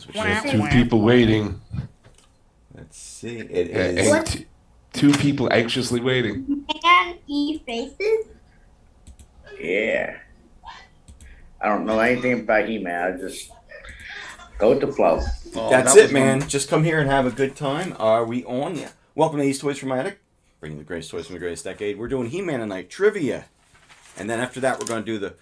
That's what There's she two people waiting. Let's see. It is. And two people anxiously waiting. Man eat faces? Yeah. I don't know anything about He-Man. I just go with the flow. Oh, that's it, man. Just come here and have a good time. Are we on? Yeah. Welcome to These Toys from Attak, bringing the greatest toys from the greatest decade. We're doing He-Man tonight, trivia. And then after that, we're going to do the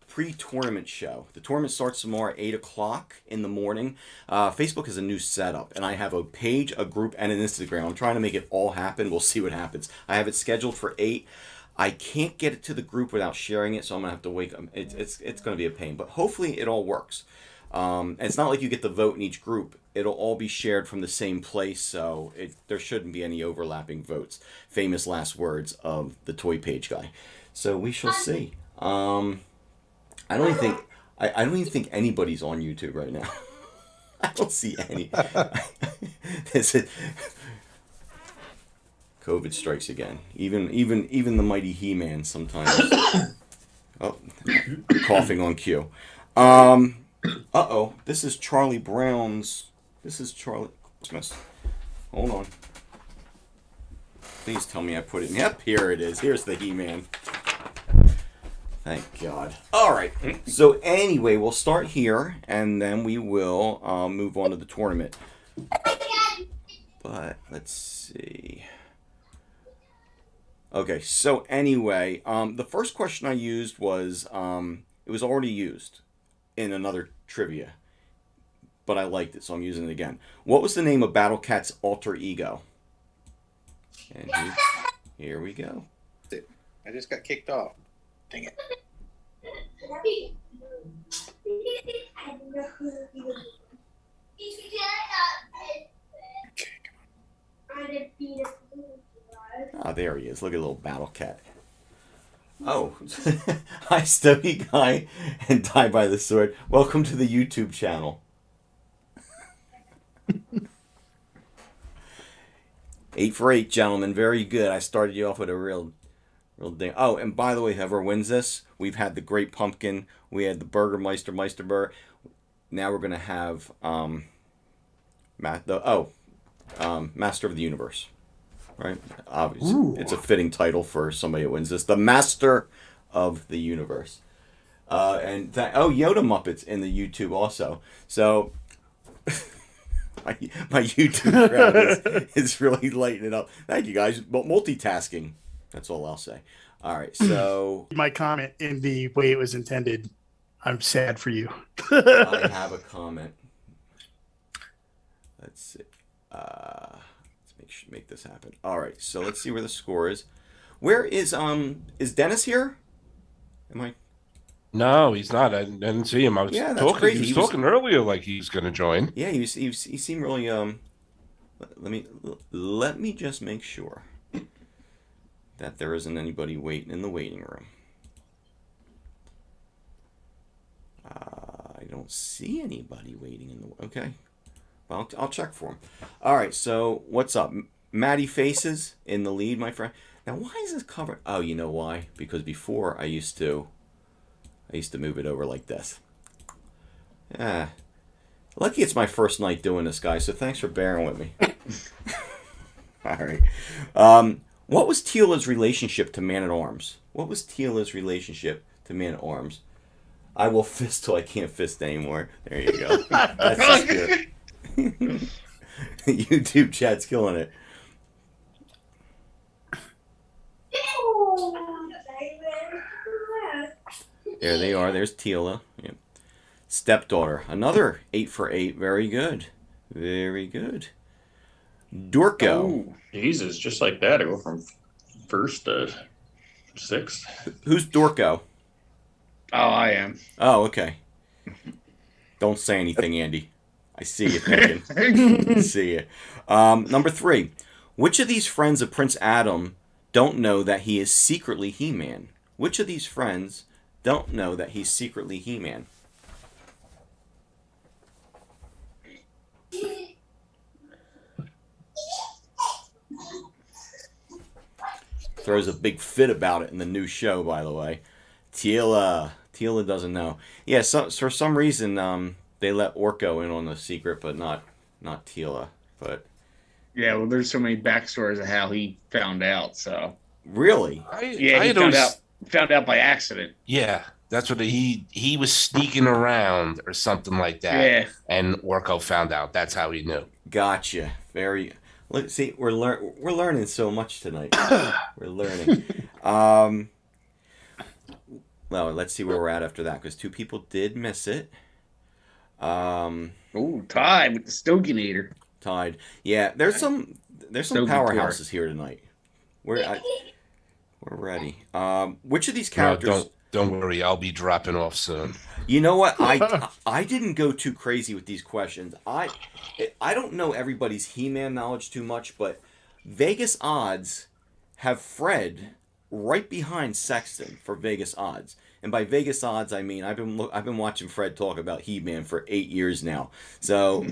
pre-tournament show. The tournament starts tomorrow at 8 o'clock in the morning. Facebook has a new setup, and I have a page, a group, and an Instagram. I'm trying to make it all happen. We'll see what happens. I have it scheduled for 8. I can't get it to the group without sharing it, so I'm going to have to wake up. It's going to be a pain, but hopefully it all works. And it's not like you get the vote in each group. It'll all be shared from the same place, so there shouldn't be any overlapping votes. Famous last words of the toy page guy. So we shall see. I don't even think anybody's on YouTube right now. I don't see any. COVID strikes again. Even the mighty He-Man sometimes. Oh, coughing on cue. Uh-oh. This is Charlie Brown's. This is Charlie Christmas. Hold on. Please tell me I put it in. Yep, here it is. Here's the He-Man. Thank God. All right. So anyway, we'll start here, and then we will move on to the tournament. But let's see. Okay. So anyway, the first question I used was it was already used in another trivia, but I liked it, so I'm using it again. What was the name of Battle Cat's alter ego? And here we go. I just got kicked off. Dang it. Ah, there he is. Look at little Battle Cat. Oh, hi, Stogie Guy and Die by the Sword. Welcome to the YouTube channel. 8 for 8, gentlemen. Very good. I started you off with a real ding. Oh, and by the way, whoever wins this, we've had the Great Pumpkin. We had the Burgermeister, Meisterburger. Now we're going to have Master of the Universe. Right? Obviously. Ooh. It's a fitting title for somebody that wins this. The Master of the Universe. Yoda Muppets in the YouTube also. So my YouTube crowd is really lighting it up. Thank you guys. But multitasking. That's all I'll say. All right, so my comment in the way it was intended. I'm sad for you. I have a comment. Let's see. Let's make this happen. All right, so let's see where the score is. Where is Dennis here? Am I? No, he's not. I didn't see him. I was talking. Crazy. He was talking earlier like he's going to join. Yeah, he seemed really. Let me just make sure that there isn't anybody waiting in the waiting room. I don't see anybody waiting in the... Okay. Well, I'll check for him. All right, so what's up? Matty Faces in the lead, my friend. Now, why is this covered? Oh, you know why? Because before I used to move it over like this. Yeah. Lucky it's my first night doing this, guys, so thanks for bearing with me. All right. What was Teela's relationship to Man-at-Arms? What was Teela's relationship to Man-at-Arms? I will fist till I can't fist anymore. There you go. That's good. YouTube chat's killing it. There they are. There's Teela. Yep. Stepdaughter. Another 8 for 8. Very good. Very good. Dorko. Oh, Jesus, just like that. I go from first to sixth. Who's Dorko? Oh, I am. Oh, okay. Don't say anything, Andy. I see you thinking. I see you. Number 3. Which of these friends of Prince Adam don't know that he is secretly He-Man? Which of these friends don't know that he's secretly He-Man? Throws a big fit about it in the new show, by the way. Teela doesn't know. Yeah, so for some reason, they let Orko in on the secret, but not Tila. But Yeah, well, there's so many backstories of how he found out. So really, yeah, he found out by accident. Yeah, that's what he was sneaking around or something like that. Yeah, and Orko found out. That's how he knew. gotcha. Very. Look, see, we're learning so much tonight. We're learning. Well, let's see where we're at after that, because 2 people did miss it. tied with the Stoginator. Tied. Yeah, there's some Stogie powerhouses here tonight. We're ready. Which of these characters? No, don't worry, I'll be dropping off soon. You know what? I didn't go too crazy with these questions. I don't know everybody's He-Man knowledge too much, but Vegas Odds have Fred right behind Sexton for Vegas Odds. And by Vegas Odds, I mean I've been watching Fred talk about He-Man for 8 years now. So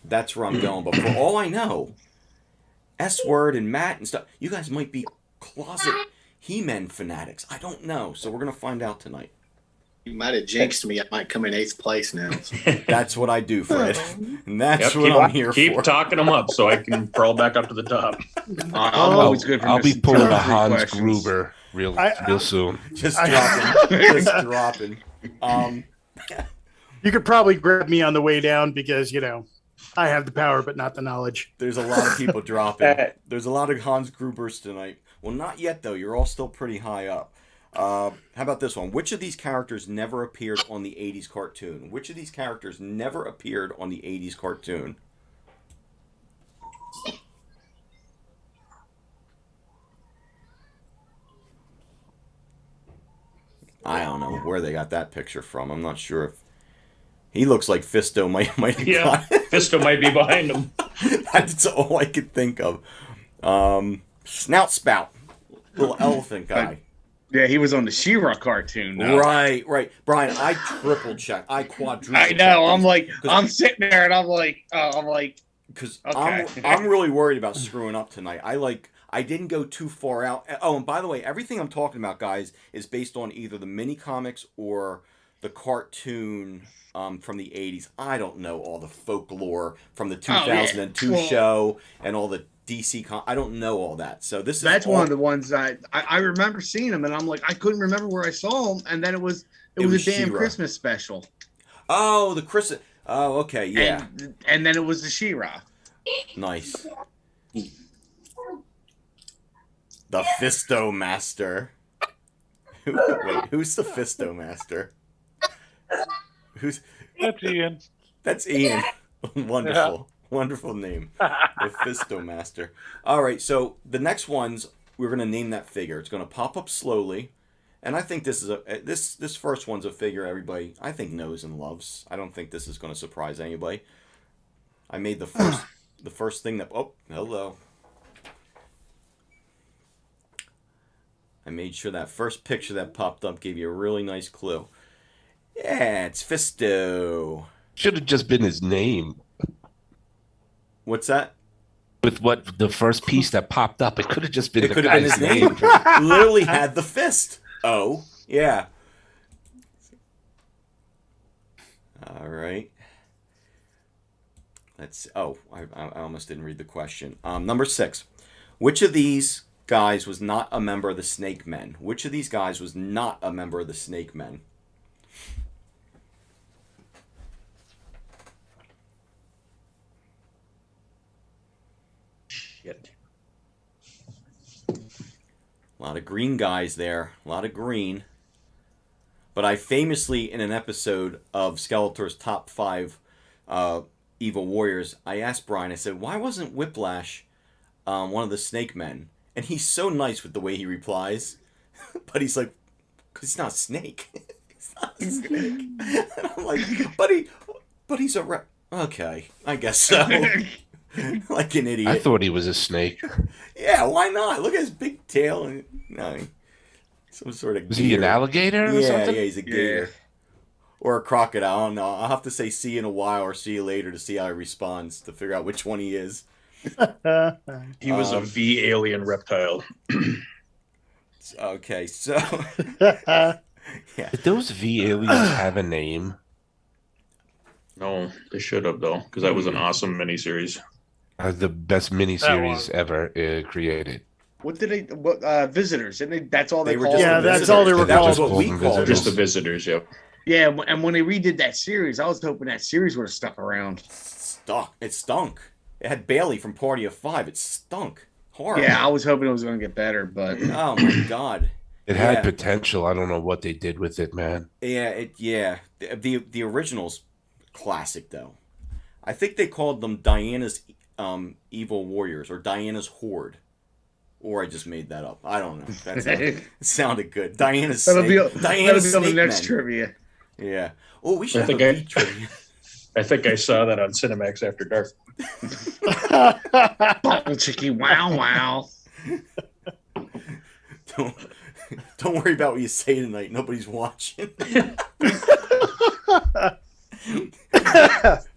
that's where I'm going. But for all I know, S-Word and Matt and stuff, you guys might be closet He-Man fanatics. I don't know. So we're gonna find out tonight. You might have jinxed me. I might come in 8th place now. That's what I do, Fred. And that's Yep, what I'm here keep for. talking them up so I can crawl back up to the top. I'm always good for I'll be missing pulling 2 or a 3 Hans questions. Gruber real soon. Just dropping. Just dropping. You could probably grab me on the way down because, I have the power but not the knowledge. There's a lot of people dropping. There's a lot of Hans Grubers tonight. Well, not yet, though. You're all still pretty high up. How about this one? Which of these characters never appeared on the 80s cartoon? Which of these characters never appeared on the 80s cartoon? I don't know where they got that picture from. I'm not sure if... He looks like Fisto might have got it. Fisto might be behind him. That's all I could think of. Snout Spout. Little elephant guy. Yeah, he was on the She-Ra cartoon. Though. Right. Brian, I triple check. I quadruple check. I know. I'm sitting there and I'm like, because okay. I'm really worried about screwing up tonight. I didn't go too far out. Oh, and by the way, everything I'm talking about, guys, is based on either the mini comics or the cartoon from the 80s. I don't know all the folklore from the 2002 show and all the DC. I don't know all that. So that's one of the ones I remember seeing them, and I'm like, I couldn't remember where I saw them, and then it was a damn She-Ra. Christmas special. Oh, the Christmas. Oh, okay, yeah. And then it was the She-Ra. Nice. The Fisto Master. Wait, who's the Fisto Master? That's Ian. That's Ian. Wonderful. Yeah. Wonderful name. The Fisto Master. All right, so the next ones, we're going to name that figure. It's going to pop up slowly. And I think this is this first one's a figure everybody, I think, knows and loves. I don't think this is going to surprise anybody. I made the first thing that... Oh, hello. I made sure that first picture that popped up gave you a really nice clue. Yeah, it's Fisto. Should have just been his name. What's that? With what the first piece that popped up, it could have just been it the could have been his name. Literally had the fist. Oh, yeah. All right. Let's. Oh, I almost didn't read the question. Number 6. Which of these guys was not a member of the Snake Men? Which of these guys was not a member of the Snake Men? Shit. A lot of green guys there. A lot of green. But I famously, in an episode of Skeletor's Top 5 Evil Warriors, I asked Brian, I said, why wasn't Whiplash one of the Snake Men? And he's so nice with the way he replies. But he's like, because he's not a snake. He's not a snake. And I'm like, but he's a okay, I guess so. Like an idiot. I thought he was a snake. Yeah, why not? Look at his big tail. And, some sort of gator. Was he an alligator or something? Yeah, he's a gator. Or a crocodile. I don't know. I'll have to say see you in a while or see you later to see how he responds to figure out which one he is. He was a V alien reptile. Okay, so... Yeah. Did those V aliens have a name? No, they should have though, because that was an awesome miniseries. The best miniseries ever created. What did they? What visitors? And that's all they, They were called just them? the that's all they were visitors. That was called. what we Golden called Just them. the visitors, yep. Yeah, and when they redid that series, I was hoping that series would have stuck around. It stunk. It had Bailey from Party of Five. It stunk. Horrible. Yeah, I was hoping it was going to get better, but Oh my god. It had potential. I don't know what they did with it, man. Yeah. The original's classic though. I think they called them Diana's Evil Warriors or Diana's Horde. Or I just made that up. I don't know. It sounded good. Diana's that'll be on Snake the next Men. trivia. Yeah. Oh, we should I have think a beat trivia. I think I saw that on Cinemax After Dark. Bottle chicky, wow. Don't worry about what you say tonight. Nobody's watching.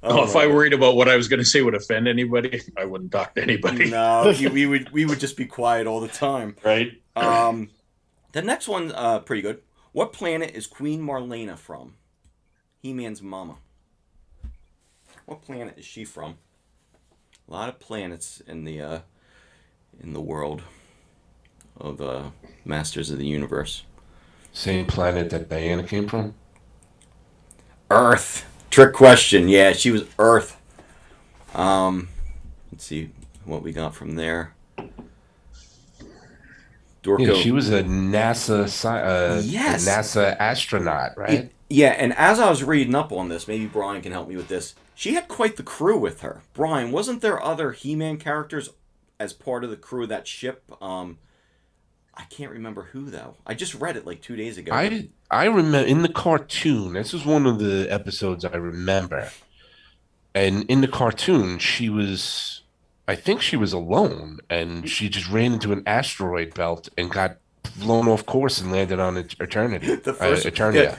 If I worried about what I was going to say would offend anybody, I wouldn't talk to anybody. No, we would just be quiet all the time. Right? The next one, pretty good. What planet is Queen Marlena from? He-Man's mama. What planet is she from? A lot of planets in the world of Masters of the Universe. Same planet that Diana came from? Earth. Trick question. Yeah, she was Earth. Let's see what we got from there. Dorco. Yeah, she was a NASA Yes. a NASA astronaut, right? Yeah, and as I was reading up on this, maybe Brian can help me with this. She had quite the crew with her. Brian, wasn't there other He-Man characters as part of the crew of that ship? I can't remember who though. I just read it like 2 days ago. I remember in the cartoon. This is one of the episodes I remember. And in the cartoon, I think she was alone, and she just ran into an asteroid belt and got blown off course and landed on Eternity. The first Eternia.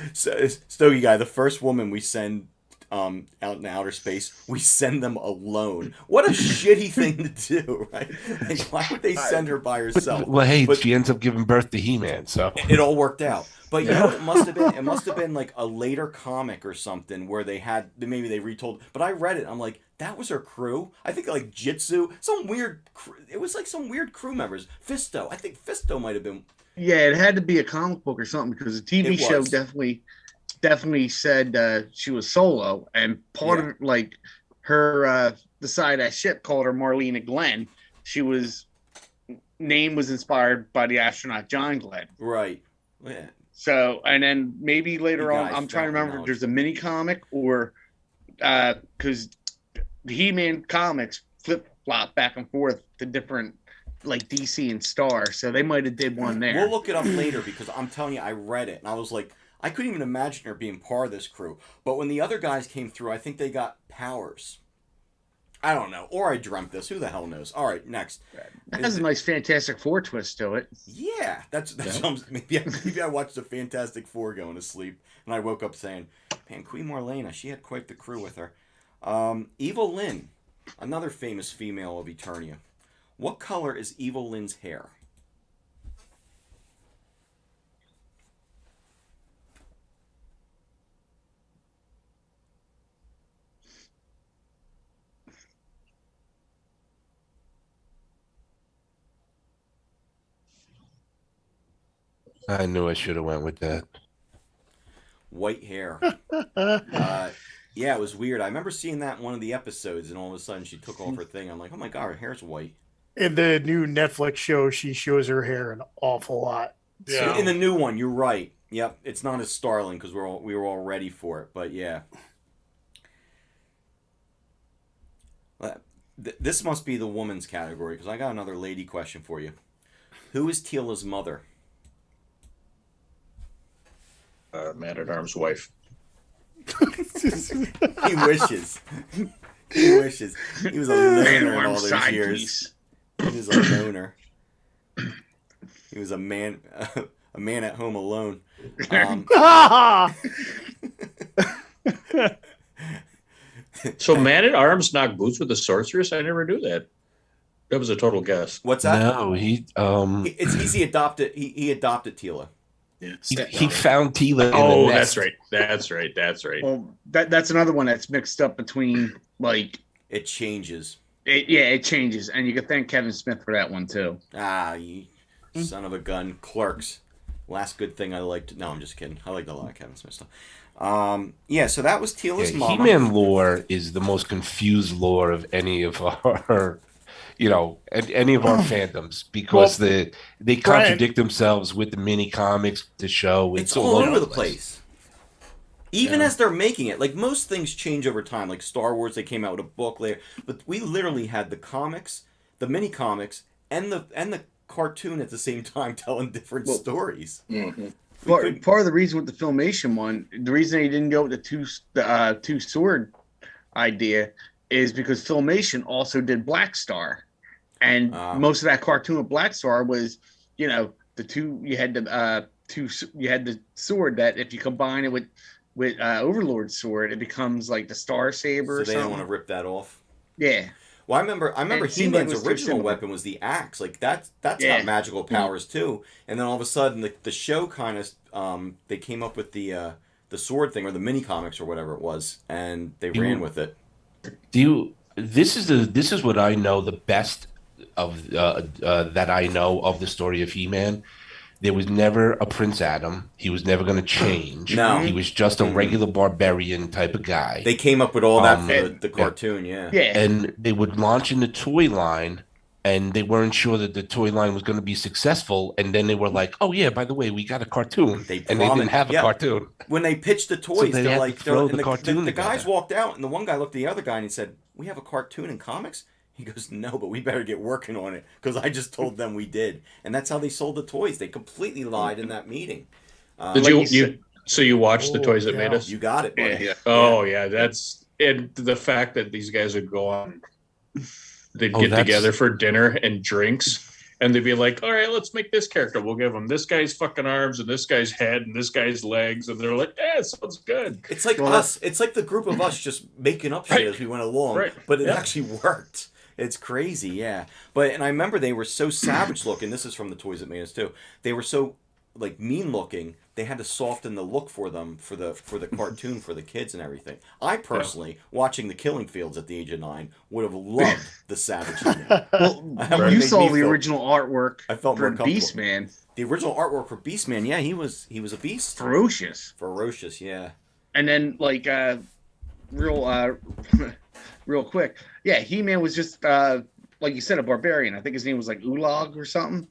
Stogie guy, the first woman we send out in outer space, we send them alone. What a shitty thing to do, right? Like, why would they send her by herself? But she ends up giving birth to He-Man, so it all worked out. But you know, it must have been like a later comic or something where maybe they retold. But I read it. I'm like, that was her crew. I think like Jitsu, it was like some weird crew members. Fisto, I think Fisto might have been. Yeah, it had to be a comic book or something because the TV show definitely said she was solo, and part of like her the side of that ship called her Marlena Glenn. Name was inspired by the astronaut John Glenn. Right. Yeah. So, and then maybe later You on, guys I'm trying to don't remember know. if there's a mini comic or because the He-Man comics flip flop back and forth to different like DC and Star, so they might have did one there. We'll look it up later because I'm telling you, I read it and I was like, I couldn't even imagine her being part of this crew. But when the other guys came through, I think they got powers. I don't know, or I dreamt this. Who the hell knows? All right, next. That has a nice Fantastic Four twist to it. Yeah, that's maybe I watched the Fantastic Four going to sleep, and I woke up saying, "Man, Queen Marlena, she had quite the crew with her." Eva Lynn, another famous female of Eternia. What color is Eva Lynn's hair? I knew I should have went with that. White hair. Yeah, it was weird. I remember seeing that in one of the episodes, and all of a sudden she took off her thing. I'm like, oh my god, her hair's white. In the new Netflix show, she shows her hair an awful lot. So in the new one, you're right. Yep, it's not as startling because we were all ready for it. But yeah, this must be the woman's category because I got another lady question for you. Who is Teela's mother? Man-at-Arms wife. He wishes. He wishes. He was a loner in all those years. He was a loner. He was a man at home alone. So Man-at-Arms knocked boots with the sorceress? I never knew that. That was a total guess. What's that? No, It's he adopted. He adopted Teela. Yeah. He found Tila. In Oh, the that's nest. right. That's right. That's right. Well, that's another one that's mixed up between like It changes. it changes, and you can thank Kevin Smith for that one too. Ah, you son of a gun. Clerks. Last good thing I liked. No, I'm just kidding. I liked a lot of Kevin Smith stuff. Yeah, so that was Tila's mama. He-Man lore is the most confused lore of any of our, any of our fandoms because they contradict themselves with the mini comics, the show. It's all over the place. Even as they're making it, like most things change over time. Like Star Wars, they came out with a book later, but we literally had the comics, the mini comics, and the cartoon at the same time telling different stories. Mm-hmm. Part of the reason with the Filmation one, the reason they didn't go with the two sword idea is because Filmation also did Black Star, and most of that cartoon of Black Star was, the two you had the sword that if you combine it with Overlord's sword, it becomes like the Star Saber. So or they something. don't want to rip that off. Yeah. Well, I remember He-Man's original weapon was the axe. Like that's got magical powers too. And then all of a sudden, the show kind of they came up with the sword thing or the mini comics or whatever it was, and they ran with it. This is what I know the best of that I know of the story of He-Man. There was never a Prince Adam. He was never going to change. No. He was just a regular barbarian type of guy. They came up with all that for the cartoon, yeah. And they would launch in the toy line, and they weren't sure that the toy line was going to be successful. And then they were like, "Oh yeah, by the way, we got a cartoon." And they didn't have a cartoon. When they pitched the toys, they they're had like, to throw and the cartoon the guys together. walked out, and the one guy looked at the other guy and he said, "We have a cartoon in comics." He goes, "No, but we better get working on it because I just told them we did." And that's how they sold the toys. They completely lied in that meeting. Did you watched the Toys That Made Us? You got it, buddy. Yeah. Oh yeah, that's and the fact that these guys would go on, they'd get together for dinner and drinks, and they'd be like, "All right, let's make this character. We'll give them this guy's fucking arms and this guy's head and this guy's legs," and they're like, "Yeah, it sounds good." It's like us. It's like the group of us just making up shit as we went along, but it actually worked. It's crazy, yeah. And I remember they were so savage looking. This is from the Toys That Made Us too. They were so like mean looking. They had to soften the look for them for the cartoon for the kids and everything. I personally, watching the Killing Fields at the age of 9, would have loved the savage. Well, you saw the original artwork I felt for more comfortable. Beastman. The original artwork for Beastman, yeah, he was a beast. Ferocious, yeah. And then like real quick, yeah, He-Man was just like you said, a barbarian. I think his name was like Ulag or something.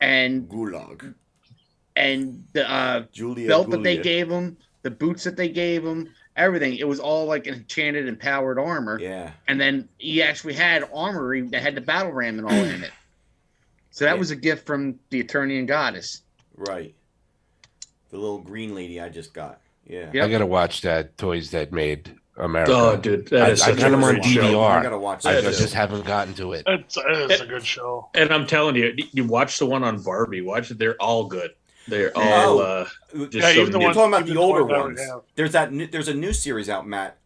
And Gulag. And the belt that they gave him, the boots that they gave him, everything. It was all like enchanted and powered armor. Yeah. And then he actually had armory that had the battle ram and all in it. So that was a gift from the Eternian Goddess. Right. The little green lady I just got. Yeah. I gotta watch that Toys That Made America. Oh, dude, that is I got them on DVR. I gotta watch that. I just haven't gotten to it. It's a good show. And I'm telling you, you watch the one on Barbie. Watch it; they're all good. They're all just so even the one talking about the older ones. There's a new series out, Matt.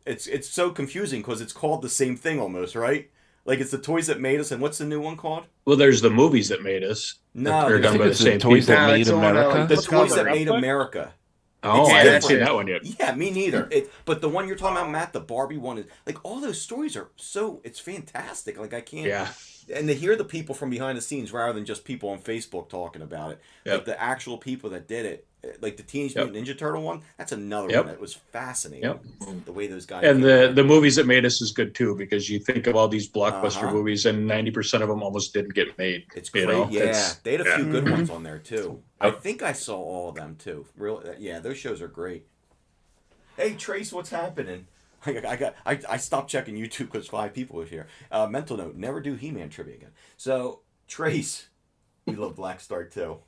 It's so confusing because it's called the same thing almost, right? Like it's the Toys That Made Us, and what's the new one called? Well, there's the movies that made us. No, they're done by the same Toys people. That Made America. The Toys That Made America. Oh, I haven't seen that one yet. Yeah, me neither. But the one you're talking about, Matt, the Barbie one, is like all those stories are it's fantastic. Like I can't. Yeah. And to hear the people from behind the scenes rather than just people on Facebook talking about it, like the actual people that did it, like the Teenage Mutant Ninja Turtle one, that's another one that was fascinating. The way those guys and the movies that made us is good too because you think of all these blockbuster movies and 90% of them almost didn't get made. It's great. They had a few good ones on there too. I think I saw all of them too. Yeah, those shows are great. Hey Trace, what's happening? I stopped checking YouTube because 5 people were here. Mental note: never do He-Man trivia again. So we love Black Star too.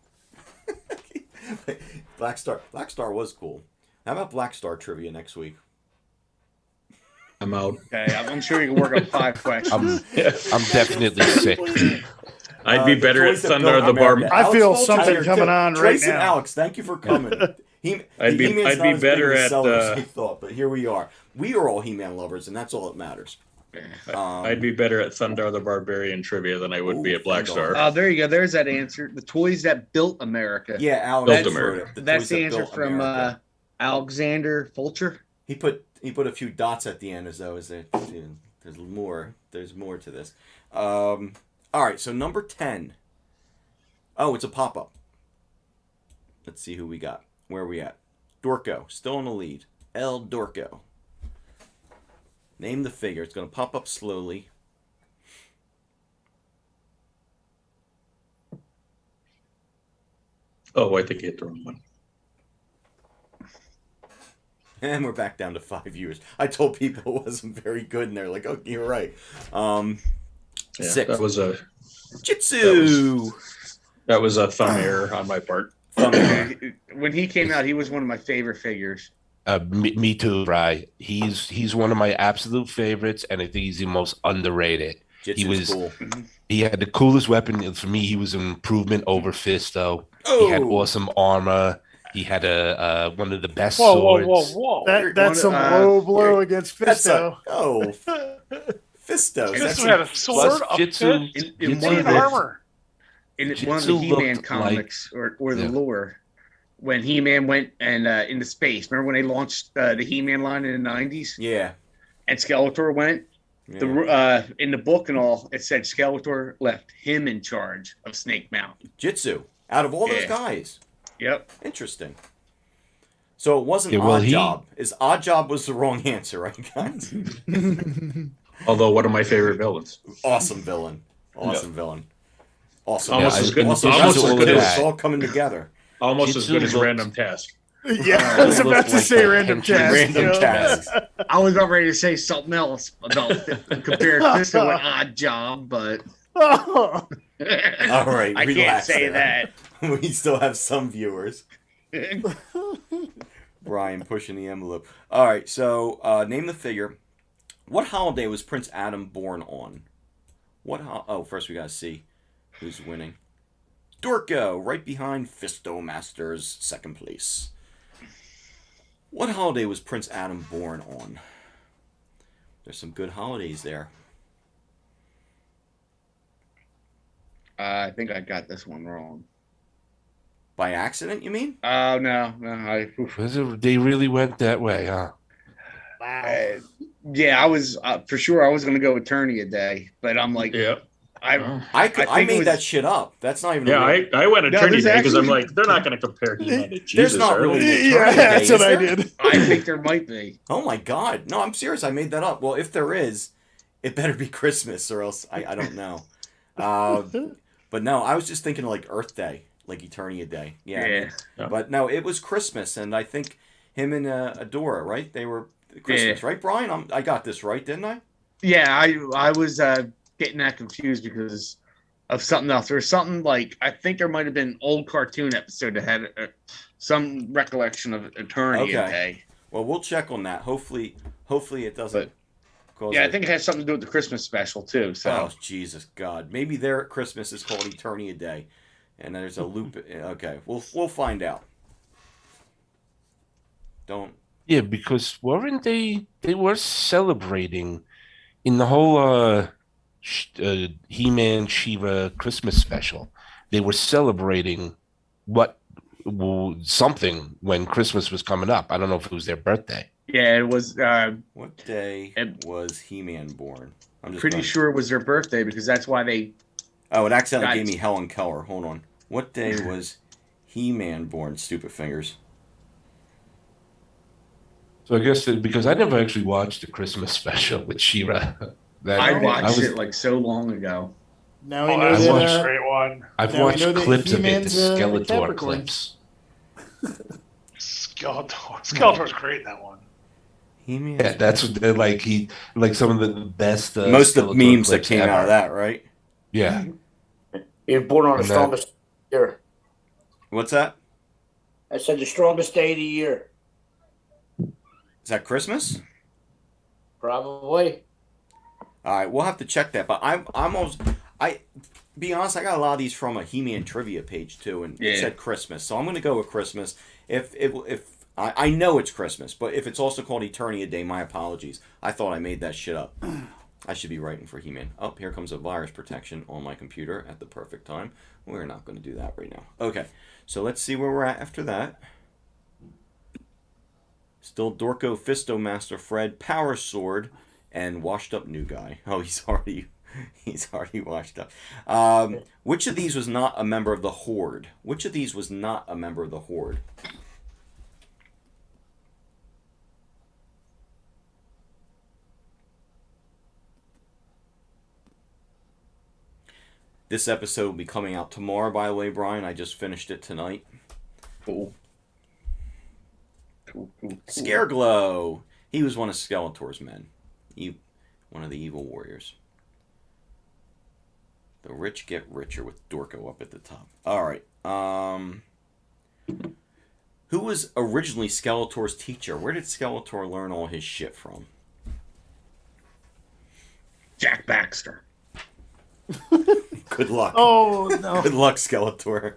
Black Star was cool. How about Black Star trivia next week? I'm out. Okay, I'm sure you can work on 5 questions. I'm definitely sick. I'd be better at Thunder of the Bar. I feel something coming on right Trace now. and Alex, thank you for coming. I'd be better at thought, but here we are. We are all He-Man lovers, and that's all that matters. I'd be better at Thundar the Barbarian trivia than I would be at Black Star. Oh, there you go. There's that answer. The toys that built America. Yeah, Alex Built wrote America. it. That's toys the that answer built from America. Alexander Fulcher. He put a few dots at the end as though there's more. There's more to this. All right, so number 10. Oh, it's a pop-up. Let's see who we got. Where are we at? Dorko, still in the lead. El Dorko. Name the figure. It's going to pop up slowly. Oh, I think you hit the wrong one. And we're back down to 5 viewers. I told people it wasn't very good, and they're like, "Oh, you're right." 6. That was a Jitsu. that was a thumb error on my part. When he came out, he was one of my favorite figures. Me too, Bri. He's one of my absolute favorites, and I think he's the most underrated. Jitsu's cool. He had the coolest weapon. For me, he was an improvement over Fisto. Oh. He had awesome armor. He had one of the best Whoa, swords. That's some low blow against Fisto. Fisto. Fisto had a sword, a Jitsu, fist, in and one of the- armor. In one of Jitsu the He-Man looked comics or the Yeah. lore, when He-Man went and into space. Remember when they launched the He-Man line in the 90s? Yeah. And Skeletor went? Yeah. In the book and all, it said Skeletor left him in charge of Snake Mountain. Jitsu. Out of all those Yeah. guys. Yep. Interesting. So it wasn't Odd Job. Odd Job was the wrong answer, right, guys? Although one of my favorite villains. Awesome villain. Awesome villain. Awesome. Almost as good. Awesome. Almost as good It's as all coming together. almost as good as looked- Random Task. Yeah, I was about to say random task. Random tasks. I was about ready to say something else about compared to an Odd Job, but Oh, All right, I can't relax say there. that. We still have some viewers. Brian pushing the envelope. All right, so name the figure. What holiday was Prince Adam born on? First we gotta see who's winning. Dorko, right behind Fisto Masters, second place. What holiday was Prince Adam born on? There's some good holidays there. I think I got this one wrong. By accident, you mean? Oh no. They really went that way, huh? Yeah, I was for sure. I was going to go Eternia Day, but I'm like, Yeah. I think it made was- that shit up. That's not even. Yeah, real. I went No, Eternity there's Day because I'm actually- like, they're not going to compare He-Man to Jesus. There's not are really. they? an yeah, Eternity that's Day, what is I there? did. I think there might be. Oh my god! No, I'm serious. I made that up. Well, if there is, it better be Christmas, or else I don't know. But no, I was just thinking like Earth Day, like Eternia Day. Yeah. Yeah. But no, it was Christmas, and I think him and Adora, right? They were Christmas, right, Brian? I got this right, didn't I? Yeah, I was getting that confused because of something else. There was something like I think there might have been an old cartoon episode that had some recollection of Eternia Okay. Day. Well, we'll check on that. Hopefully it doesn't. Cause Yeah, I think it has something to do with the Christmas special too. So Oh Jesus God! Maybe their Christmas is called Eternia Day, and there's a loop. Okay, we'll find out. Don't. Yeah, because weren't they were celebrating in the whole He-Man Shiva Christmas special. They were celebrating something when Christmas was coming up. I don't know if it was their birthday. yeah, it was What day was He-Man born? I'm just pretty going- sure it was their birthday because that's why they. Oh, it accidentally gave Guys. me Helen Keller. Hold on. What day was He-Man born? Stupid fingers. So I guess because I never actually watched the Christmas special with She-Ra. I watched was- it like so long ago. Now we Oh, know that's that. a great one. I've Now we watched know that clips of it, the He-Man's, Skeletor Capricorn. clips. Skeletor. Skeletor's great in that one. He-Man. Yeah, that's what they're like. Some of the best. Most of the Skeletor memes that clips came ever. out of that, right? Yeah, He was born on the And that- strongest year. What's that? I said the strongest day of the year. Is that Christmas? Probably. All right, we'll have to check that. But be honest, I got a lot of these from a He-Man trivia page too, and it Yeah. said Christmas, so I'm going to go with Christmas. If I know it's Christmas, but if it's also called Eternia Day, my apologies. I thought I made that shit up. I should be writing for He-Man. Oh, here comes a virus protection on my computer at the perfect time. We're not going to do that right now. Okay, so let's see where we're at after that. Still Dorko, Fisto, Master Fred, Power Sword, and washed up new guy. Oh, he's already washed up. Which of these was not a member of the Horde? Which of these was not a member of the Horde? This episode will be coming out tomorrow, by the way, Brian. I just finished it tonight. Cool. Scareglow. He was one of Skeletor's men. One of the evil warriors. The rich get richer with Dorko up at the top. All right. Who was originally Skeletor's teacher? Where did Skeletor learn all his shit from? Jack Baxter. Good luck. Oh, no. Good luck, Skeletor.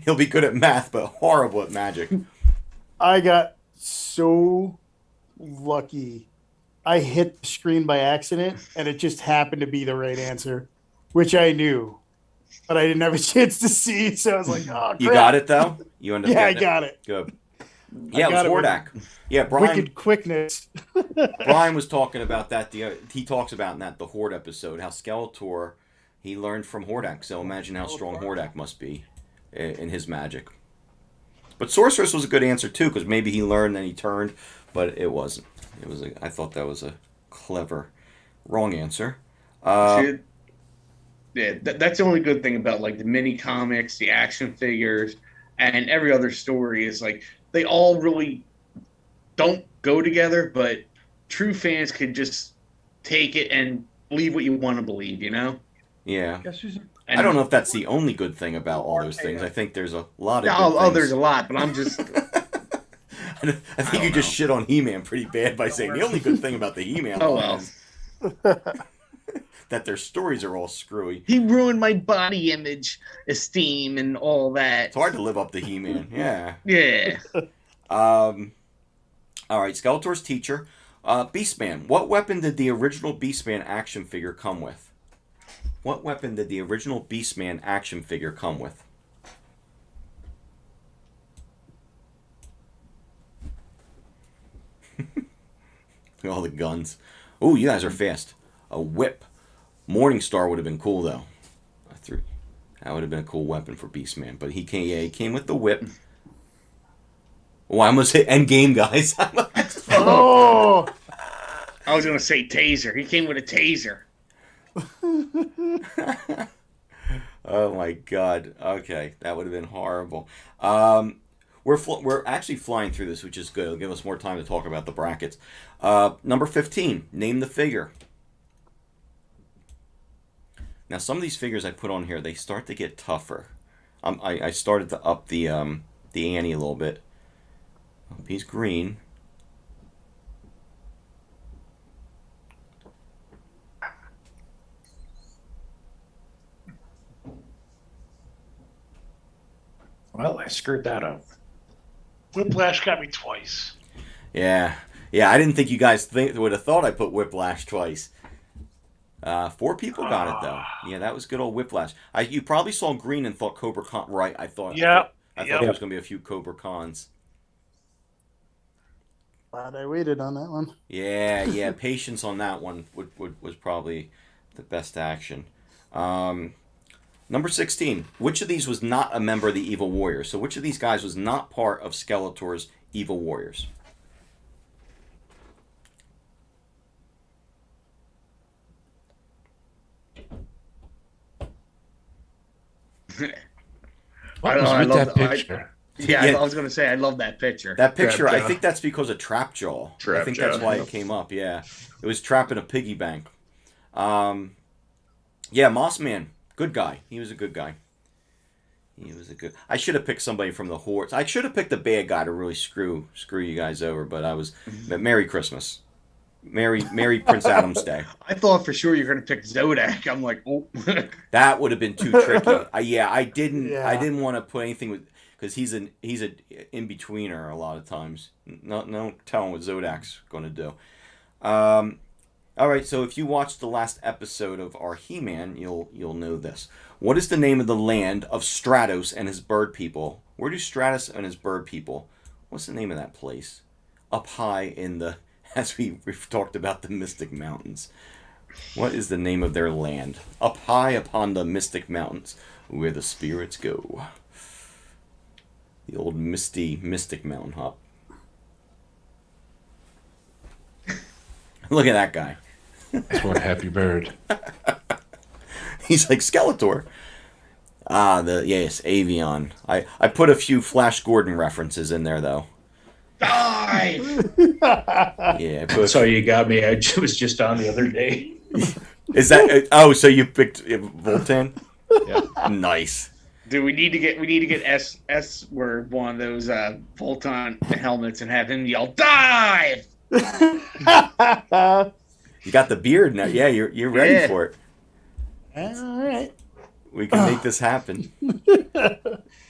He'll be good at math, but horrible at magic. I got so lucky. I hit the screen by accident, and it just happened to be the right answer, which I knew. But I didn't have a chance to see, so I was like, oh, crap. You got it, though? You ended up Yeah, I getting got it. Good. Yeah, it was Hordak. Yeah, Brian. Wicked quickness. Brian was talking about that. He talks about in that the Horde episode how Skeletor, he learned from Hordak. So imagine how strong Hordak must be in his magic. But Sorceress was a good answer too, because maybe he learned and he turned, but it wasn't. I thought that was a clever, wrong answer. Yeah, that's the only good thing about like the mini comics, the action figures, and every other story is like they all really don't go together, but true fans can just take it and believe what you want to believe, you know? Yeah. I don't know if that's the only good thing about all those things. I think there's a lot of good things. There's a lot, but I'm just... I think you just shit on He-Man pretty bad by saying the only good thing about the He-Man is that their stories are all screwy. He ruined my body image, esteem, and all that. It's hard to live up to He-Man. Yeah. Yeah. All right, Skeletor's teacher. Beastman. What weapon did the original Beastman action figure come with? What weapon did the original Beastman action figure come with? All the guns. Oh, you guys are fast. A whip. Morningstar would have been cool, though. That would have been a cool weapon for Beastman. But he came with the whip. Oh, I almost hit Endgame, guys. Oh! I was going to say taser. He came with a taser. Oh, my God. Okay, that would have been horrible. We're actually flying through this, which is good. It'll give us more time to talk about the brackets. Number 15, name the figure. Now, some of these figures I put on here, they start to get tougher. I started to up the ante a little bit. He's green. Well, I screwed that up. Whiplash got me twice. Yeah. I didn't think you guys would have thought I put Whiplash twice. 4 people got it though. Yeah, that was good old Whiplash. You probably saw green and thought Cobra Khan. Right? I thought. Yeah. I thought there was going to be a few Cobra Khans. Glad I waited on that one. Yeah. Patience on that one was probably the best action. Number 16. Which of these was not a member of the Evil Warriors? So which of these guys was not part of Skeletor's Evil Warriors? What was with that picture? I was going to say, I love that picture. That picture, I think that's because of Trapjaw. I think that's why it came up, yeah. It was trapping a piggy bank. Yeah, Mossman, good guy. He was a good guy. I should have picked somebody from the Horde. I should have picked a bad guy to really screw you guys over, but Merry Christmas. Merry Prince Adam's Day. I thought for sure you were going to pick Zodak. I'm like, oh. That would have been too tricky. I didn't want to put anything with, because he's an in-betweener a lot of times. No telling what Zodak's going to do. All right, so if you watched the last episode of our He-Man, you'll know this. What is the name of the land of Stratos and his bird people? Where do Stratos and his bird people? What's the name of that place? Up high in the, as we've talked about, the Mystic Mountains. What is the name of their land? Up high upon the Mystic Mountains, where the spirits go. The old Mystic Mountain hop. Look at that guy. That's one happy bird. He's like Skeletor. Yes, Avion. I put a few Flash Gordon references in there though. Dive! Yeah. So you got me. I was just on the other day. Is that? Oh, so you picked Voltan? Yeah. Nice. Dude, we need to get S word one of those Voltan helmets and have him yell dive. You got the beard now. Yeah, you're ready for it. All right. We can make this happen.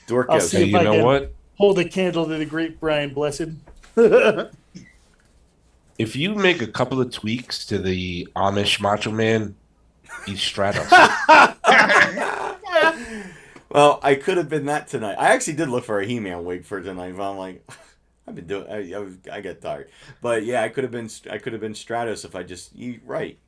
Dorco. I'll see Hey, if you I know can what? hold a candle to the great Brian Blessed. If you make a couple of tweaks to the Amish Macho Man, he's Stratos. Well, I could have been that tonight. I actually did look for a He-Man wig for tonight, but I'm like, I've been doing. I get tired. But yeah, I could have been Stratos if I just right.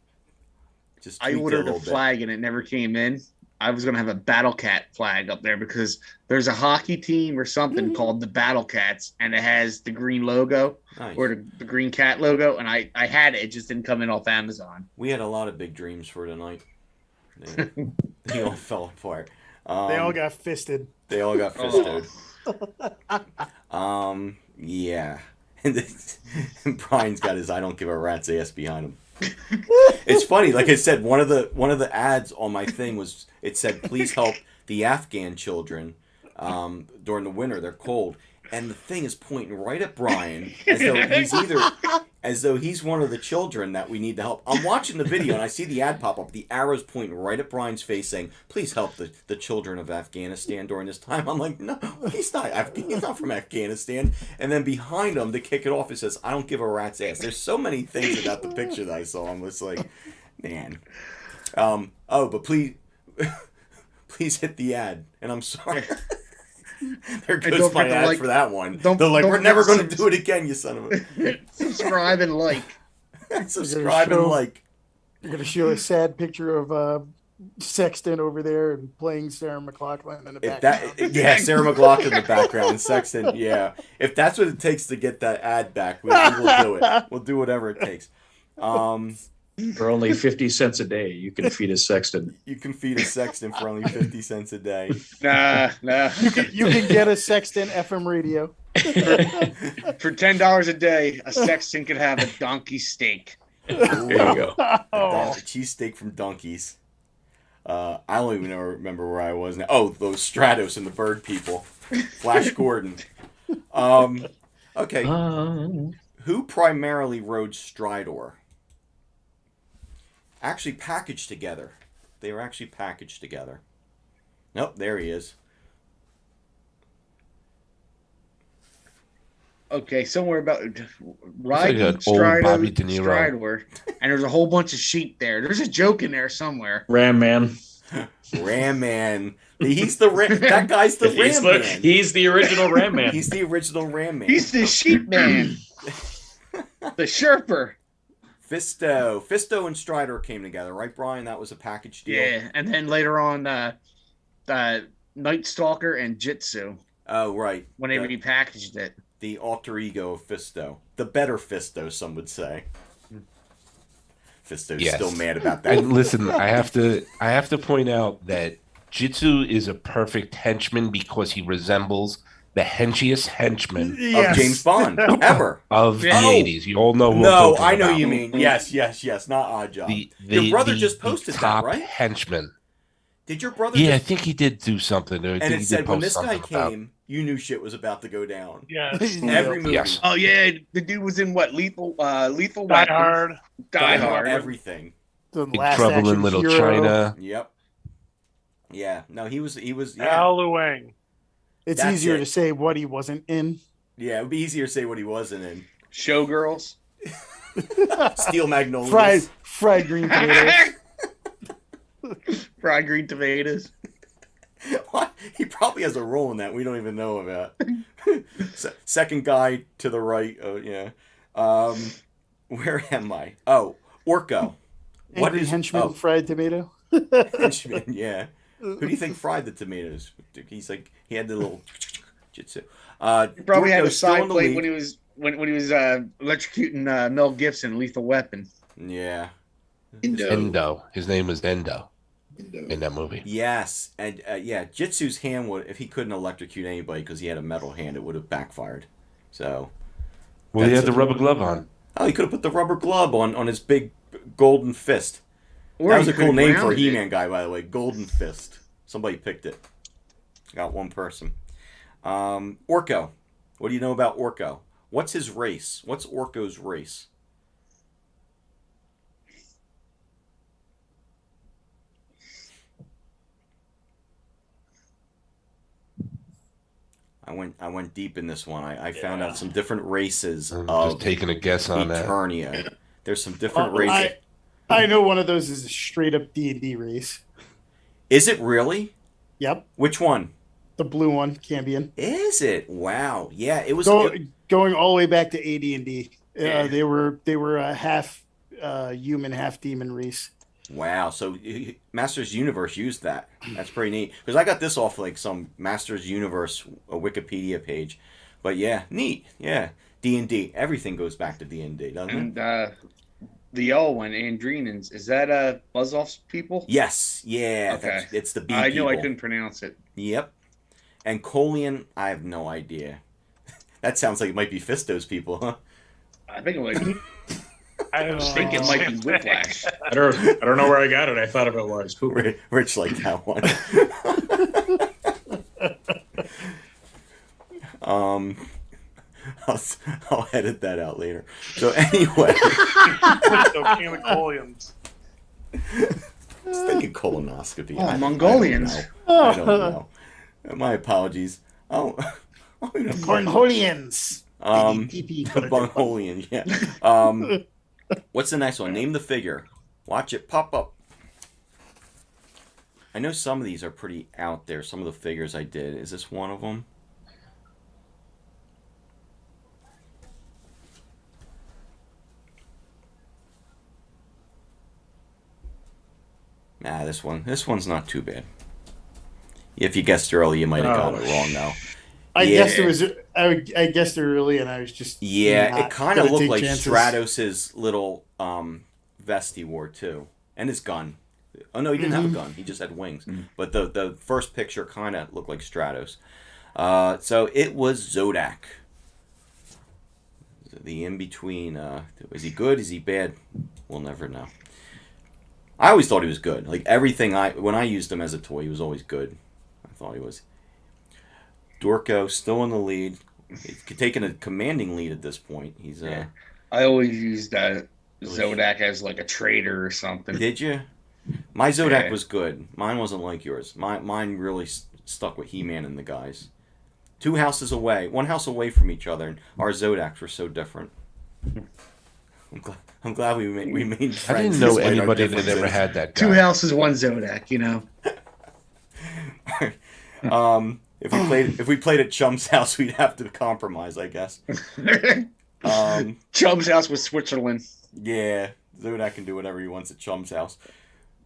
Just I ordered a flag and it never came in. I was gonna have a Battle Cat flag up there because there's a hockey team or something called the Battle Cats, and it has the green logo or the green cat logo, and I had it. It just didn't come in off Amazon. We had a lot of big dreams for tonight. They all fell apart. They all got fisted. They all got fisted. Yeah. And Brian's got his I don't give a rat's ass behind him. It's funny, like I said, one of the ads on my thing was, it said, please help the Afghan children during the winter, they're cold. And the thing is pointing right at Brian as though he's one of the children that we need to help. I'm watching the video and I see the ad pop up. The arrow's pointing right at Brian's face saying, please help the children of Afghanistan during this time. I'm like, no, he's not from Afghanistan. And then behind him, to kick it off, it says, I don't give a rat's ass. There's so many things about the picture that I saw. I'm just like, man. But please hit the ad. And I'm sorry. There goes my ad for that one. They're like, we're never going to do it again, you son of a... Subscribe and like. Subscribe and like. You're going to show a sad picture of Sexton over there and playing Sarah McLachlan in the background. Sarah McLachlan in the background and Sexton, yeah. If that's what it takes to get that ad back, we will do it. We'll do whatever it takes. For only 50 cents a day, you can feed a sexton. You can feed a sexton for only 50 cents a day. Nah. You can get a Sexton FM radio. For $10 a day, a sexton could have a donkey steak. There you go. A cheesesteak from Donkeys. I don't even remember where I was now. Oh, those Stratos and the bird people. Flash Gordon. Okay. Who primarily rode Stridor? Actually packaged together. They were actually packaged together. Nope, there he is. Okay, somewhere about riding like Stridor, and there's a whole bunch of sheep there. There's a joke in there somewhere. Ram Man. Ram Man. He's the that guy's the Ram Man. He's the original Ram Man. He's the original Ram Man. He's the sheep man. The Sherper. Fisto and Stridor came together, right, Brian? That was a package deal. Yeah, and then later on, Night Stalker and Jitsu. Oh, right. Whenever he packaged it. The alter ego of Fisto. The better Fisto, some would say. Fisto's still mad about that. And listen, I have to point out that Jitsu is a perfect henchman because he resembles the henchiest henchman of James Bond ever of the 80s. You all know who No, I know you mean. Yes, not Oddjob. Your brother just posted that, right? Henchman. Did your brother? Yeah, I think he did do something. And it said when this guy came, you knew shit was about to go down. Yeah, every movie. Yes. Oh yeah, the dude was in what? Lethal Die Hard, everything. Big Trouble in Little China. Yep. Yeah. No, he was. Yeah. Al Luang. It's easier to say what he wasn't in. Yeah, it would be easier to say what he wasn't in. Showgirls. Steel magnolias. Fried green tomatoes. Fried green tomatoes. What? He probably has a role in that we don't even know about. Second guy to the right. Oh, yeah. Where am I? Oh, Orko. Angry henchman fried tomato. Henchman, yeah. Who do you think fried the tomatoes? He's like, he had the little jitsu. He probably had a Orko's still in side the plate lead. when he was electrocuting Mel Gibson, Lethal Weapon. Yeah. Endo. His name was Endo in that movie. Yes, and yeah, Jitsu's hand would, if he couldn't electrocute anybody because he had a metal hand, it would have backfired. So. Well, he had the rubber glove on. Oh, he could have put the rubber glove on his big golden fist. Or That was he a cool could've name for a grounded it. He-Man guy, by the way. Golden Fist. Somebody picked it. Got one person. Orko. What do you know about Orko? What's his race? What's Orko's race? I went deep in this one. I found out some different races I'm of just taking a guess on that. Eternia. There's some different races. I know one of those is a straight up D&D race. Is it really? Yep. Which one? The blue one, Cambion. Is it? Wow. Yeah, it was Going all the way back to AD&D. They were a half human, half demon race. Wow. So Masters Universe used that. That's pretty neat. Because I got this off like some Masters Universe Wikipedia page. But yeah, neat. Yeah. D&D. Everything goes back to D&D, doesn't it? The yellow one, Andrenans, is that Buzz-Off's people? Yes. Yeah. Okay. It's the B I people. knew I couldn't pronounce it. Yep. And Colian, I have no idea. That sounds like it might be Fisto's people, huh? I think it was. I was think it might be Whiplash. I don't know where I got it. I thought of it was poop. Rich like that one. I'll edit that out later. So anyway, Chemicalians. I was thinking colonoscopy. Oh, I Mongolians. I don't know. My apologies. Oh, Cornholians. Mongolian. Yeah. What's the next one? Name the figure. Watch it pop up. I know some of these are pretty out there. Some of the figures I did. Is this one of them? Nah, this one's not too bad. If you guessed early, you might have got it wrong, though. I guessed it was. I guessed it early, and I was just. Yeah, it kind of looked like chances. Stratos' little vest he wore too, and his gun. Oh no, he didn't have a gun. He just had wings. But the first picture kind of looked like Stratos. So it was Zodak. The in between. Is he good? Is he bad? We'll never know. I always thought he was good. Like everything when I used him as a toy, he was always good. I thought he was. Dorko still in the lead. He's taking a commanding lead at this point. He's I always used Zodak as like a traitor or something. Did you? My Zodak was good. Mine wasn't like yours. Mine really stuck with He-Man and the guys. 2 houses away, 1 house away from each other, and our Zodaks were so different. I'm glad we made friends. I didn't know despite our anybody that differences. ever had that guy. 2 houses, 1 Zodak. You know. If we played at Chum's house, we'd have to compromise, I guess. Chum's house was Switzerland. Yeah, Zodak can do whatever he wants at Chum's house.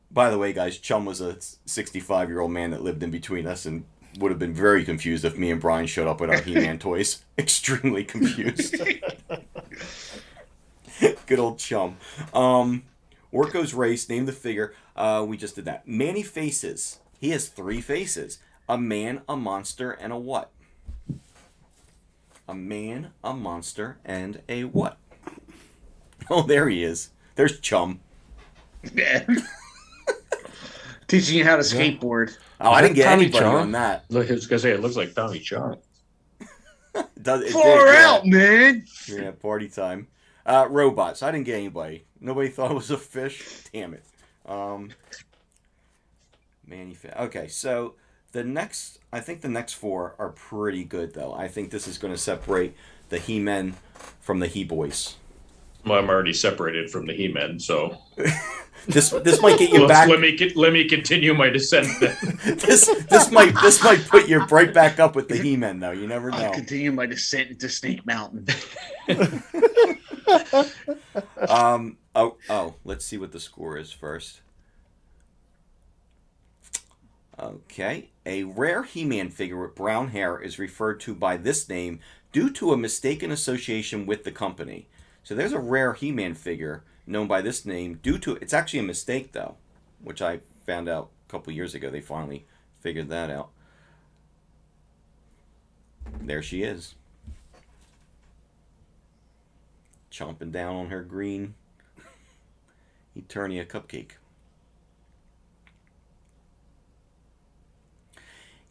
By the way, guys, Chum was a 65-year-old man that lived in between us and would have been very confused if me and Brian showed up with our He-Man toys. Extremely confused. Good old Chum. Orko's race, name the figure. We just did that. Manny faces. He has 3 faces. A man, a monster, and a what? A man, a monster, and a what? Oh, there he is. There's Chum. Yeah. Teaching you how to skateboard. Oh, I didn't get Tommy anybody Chong? on that. Look, I was gonna say it looks like Tommy Chong. Far out, man. Yeah, party time. Robots. I didn't get anybody. Nobody thought it was a fish. Damn it. Okay, so I think the next 4 are pretty good, though. I think this is going to separate the He-Men from the He-Boys. Well, I'm already separated from the He-Man, so This might get you back. Let me continue my descent. Then. this might put you right back up with the He-Man, though. You never know. I'll continue my descent into Snake Mountain. Let's see what the score is first. Okay. A rare He-Man figure with brown hair is referred to by this name due to a mistaken association with the company. So there's a rare He-Man figure known by this name due to... It's actually a mistake, though, which I found out a couple years ago. They finally figured that out. There she is. Chomping down on her green Eternia cupcake.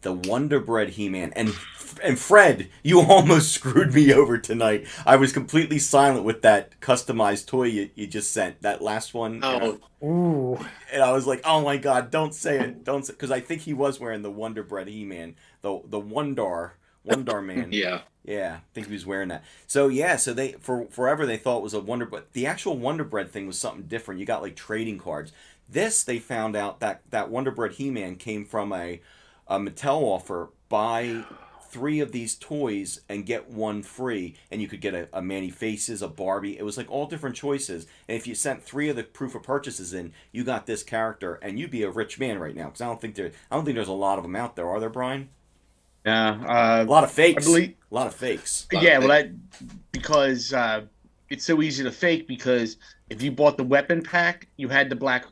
The Wonder Bread He-Man. And Fred, you almost screwed me over tonight. I was completely silent with that customized toy you just sent. That last one. Oh. Ooh. And I was like, oh my God, don't say it. Don't say, because I think he was wearing the Wonder Bread He-Man. The Wondar Man. Yeah. Yeah, I think he was wearing that. So yeah, so they forever they thought it was a Wonder Bread. The actual Wonder Bread thing was something different. You got like trading cards. This, they found out that Wonder Bread He-Man came from a Mattel offer. Buy 3 of these toys and get 1 free, and you could get a Manny Faces, a Barbie. It was like all different choices. And if you sent 3 of the proof of purchases in, you got this character, and you'd be a rich man right now. Because I don't think there's a lot of them out there. Are there, Brian? Yeah, a lot of fakes. I believe, a lot of fakes. Yeah, well, because it's so easy to fake. Because if you bought the weapon pack, you had the black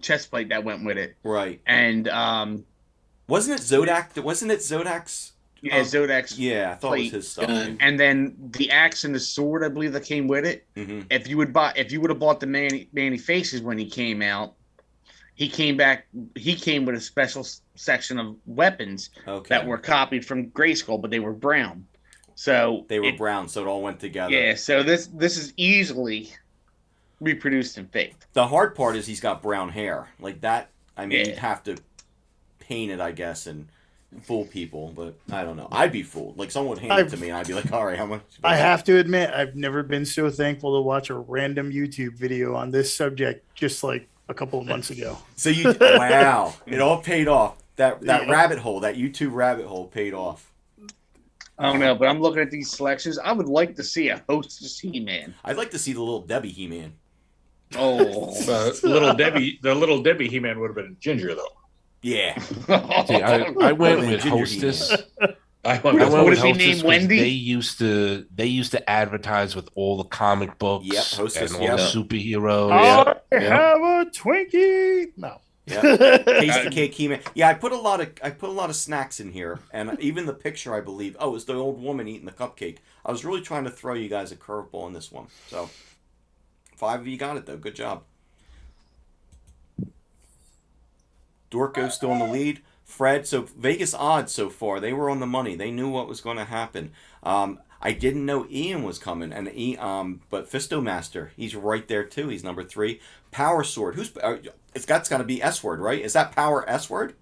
chest plate that went with it, right? And wasn't it Zodak? Wasn't it Zodak's? Yeah, Zodak's. Yeah, I thought it was his stuff. And then the axe and the sword, I believe, that came with it. Mm-hmm. If you would have bought the Manny Faces when he came out, he came with a special section of weapons that were copied from Grayskull, but they were brown. So they were brown, so it all went together. Yeah, so this is easily reproduced and faked. The hard part is he's got brown hair. Like that, I mean, you'd have to paint it, I guess, and fool people, but I don't know. I'd be fooled. Like someone would hand it to me and I'd be like, all right, how much? I have to admit, I've never been so thankful to watch a random YouTube video on this subject just like a couple of months ago. So wow, it all paid off. That rabbit hole, that YouTube rabbit hole paid off. I don't know, but I'm looking at these selections. I would like to see a Hostess He-Man. I'd like to see the little Debbie He-Man. Oh, the little Debbie He-Man would have been a ginger though. Yeah. See, I went with Hostess. I went with Hostess. Wendy? They used to advertise with all the comic books Hostess, and all the superheroes. I have a Twinkie. No. Yeah. Tasty Cake He-Man. Yeah, I put a lot of snacks in here, and even the picture, I believe. Oh, it's the old woman eating the cupcake. I was really trying to throw you guys a curveball on this one. So 5 of you got it though. Good job. Dorco still in the lead. Fred, so Vegas odds so far, they were on the money. They knew what was going to happen. I didn't know Ian was coming, and but Fisto Master, he's right there too. He's number 3. Power Sword, that's got to be S word, right? Is that Power S word?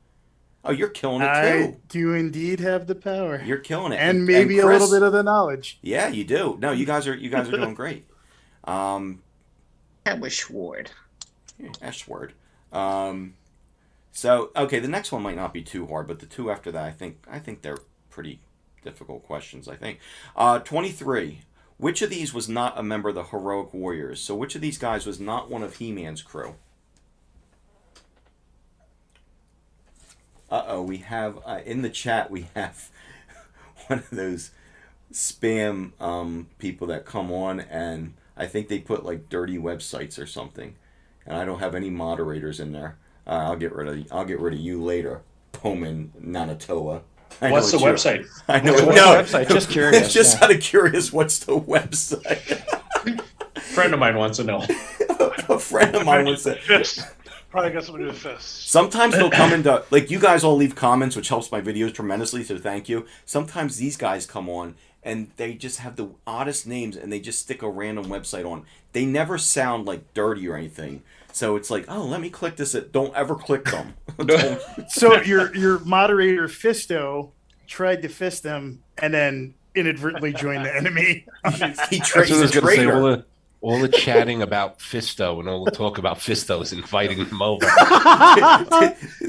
Oh, you're killing it too. I do indeed have the power. You're killing it, and maybe Chris, a little bit of the knowledge. Yeah, you do. No, you guys are doing great. Power Sword. S word. So, okay, the next one might not be too hard, but the 2 after that, I think they're pretty difficult questions, I think. 23. Which of these was not a member of the Heroic Warriors? So which of these guys was not one of He-Man's crew? We have, in the chat, we have one of those spam people that come on, and I think they put, like, dirty websites or something. And I don't have any moderators in there. I'll get rid of you later, Pullman Nanatoa. What's the website? I know. What's the website? Just curious. Just out of curious, what's the website? A friend of mine wants to know. A friend of mine wants to. Probably got something to do with fists. Sometimes they'll come into, like, you guys all leave comments, which helps my videos tremendously, so thank you. Sometimes these guys come on, and they just have the oddest names, and they just stick a random website on. They never sound, like, dirty or anything. So it's like, oh, let me click this. Don't ever click them. So your moderator Fisto tried to fist them and then inadvertently joined the enemy. He's a traitor. all the chatting about Fisto and all the talk about Fisto is inviting him over.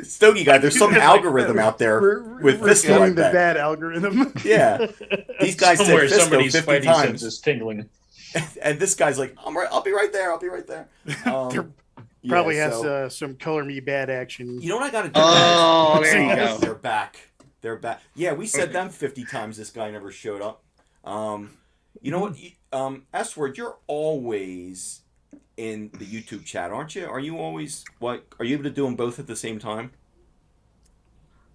Stogie guy, there's some algorithm out there with we're Fisto. getting the bad algorithm. Yeah, these guys said Somewhere Fisto somebody's 50 spidey times, sense is tingling. and this guy's like, I'll be right there. I'll be right there. Probably Yeah, has so- some color me bad action. You know what I got to do? Oh, guys? there you go. They're back. They're back. Yeah, we said them 50 times. This guy never showed up. You know what? S-Word, you're always in the YouTube chat, aren't you? Are you always Are you able to do them both at the same time?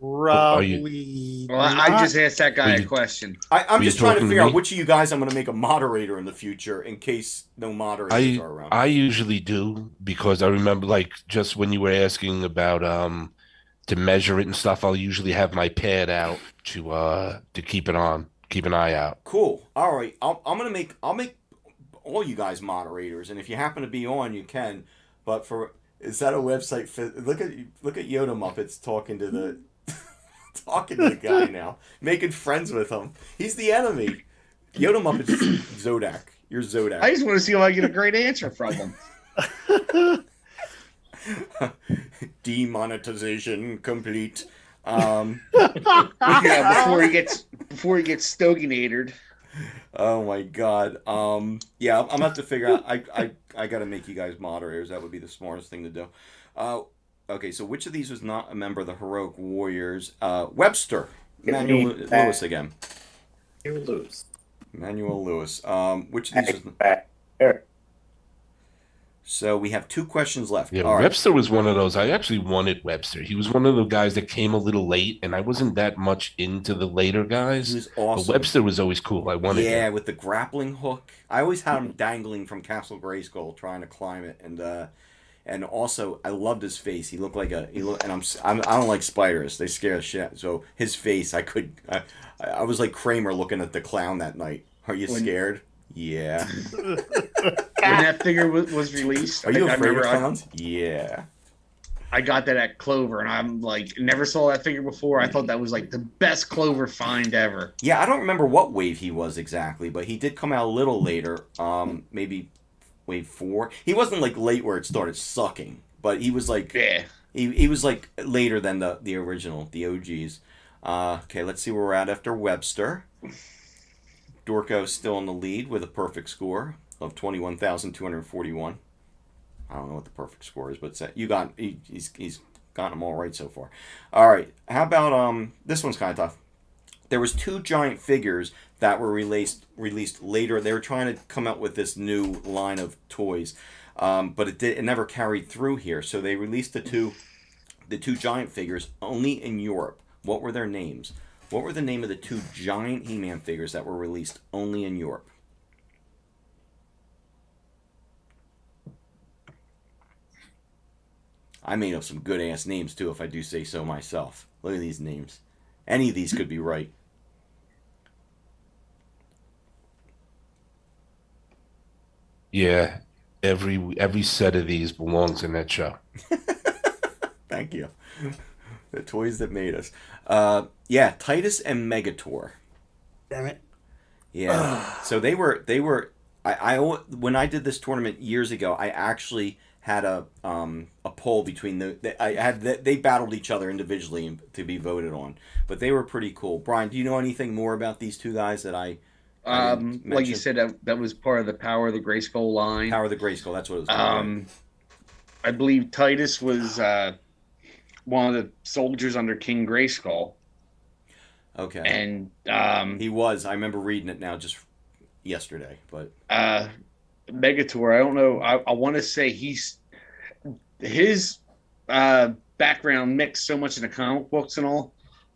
Probably. Well, I not. just asked that guy a question. I'm Were just you trying to talking to figure out me? which of you guys I'm going to make a moderator in the future in case no moderators are around. I usually do because I remember like just when you were asking about to measure it and stuff, I'll usually have my pad out to keep an eye out. Cool. All right. I'll make all you guys moderators, and if you happen to be on, you can. But is that a website? Look at Yoda Muppets talking to the guy now, making friends with him. He's the enemy. Yoda Muppets is Zodak. You're Zodak. I just want to see if I get a great answer from him. Demonetization complete. Yeah, before he gets stoginated. Oh my god. Yeah, I'm gonna have to figure out. I gotta make you guys moderators. That would be the smartest thing to do. Okay, so which of these was not a member of the Heroic Warriors? Webster. Manuel Lewis again. You lose. Manuel Lewis. Which of these was... Here. So we have 2 questions left. Yeah, All right. Webster was one of those. I actually wanted Webster. He was one of the guys that came a little late, and I wasn't that much into the later guys. He was awesome. But Webster was always cool. I wanted him. Yeah, with the grappling hook. I always had him dangling from Castle Grayskull trying to climb it, and also I loved his face. He looked like I don't like spiders. They scare the shit. So his face, I was like Kramer looking at the clown that night. Are you scared? Yeah. When that figure was released, Are you I afraid of remember clowns? Yeah. I got that at Clover, and I'm like, never saw that figure before. I thought that was like the best Clover find ever. Yeah, I don't remember what wave he was exactly, but he did come out a little later. Maybe wave 4. He wasn't like late where it started sucking, but he was like he was like later than the original, the OGs. Okay, let's see where we're at after Webster. Dorco's still in the lead with a perfect score of 21,241. I don't know what the perfect score is, but he's gotten them all right so far. All right, how about this one's kind of tough. There was 2 giant figures that were released later. They were trying to come out with this new line of toys, but it never carried through here. So they released the two giant figures only in Europe. What were their names? What were the name of the 2 giant He-Man figures that were released only in Europe? I made up some good-ass names, too, if I do say so myself. Look at these names. Any of these could be right. Yeah, every set of these belongs in that show. Thank you. The toys that made us. Yeah, Titus and Megator. Damn it. Yeah. So they were. I when I did this tournament years ago, I actually had a poll between they battled each other individually to be voted on, but they were pretty cool. Brian, do you know anything more about these 2 guys that I like you said, that was part of the Power of the Grayskull line. Power of the Grayskull, that's what it was called. I believe Titus was one of the soldiers under King Grayskull. Okay. And he was. I remember reading it now just yesterday, but Megator, I don't know. I want to say his background mixed so much in the comic books and all.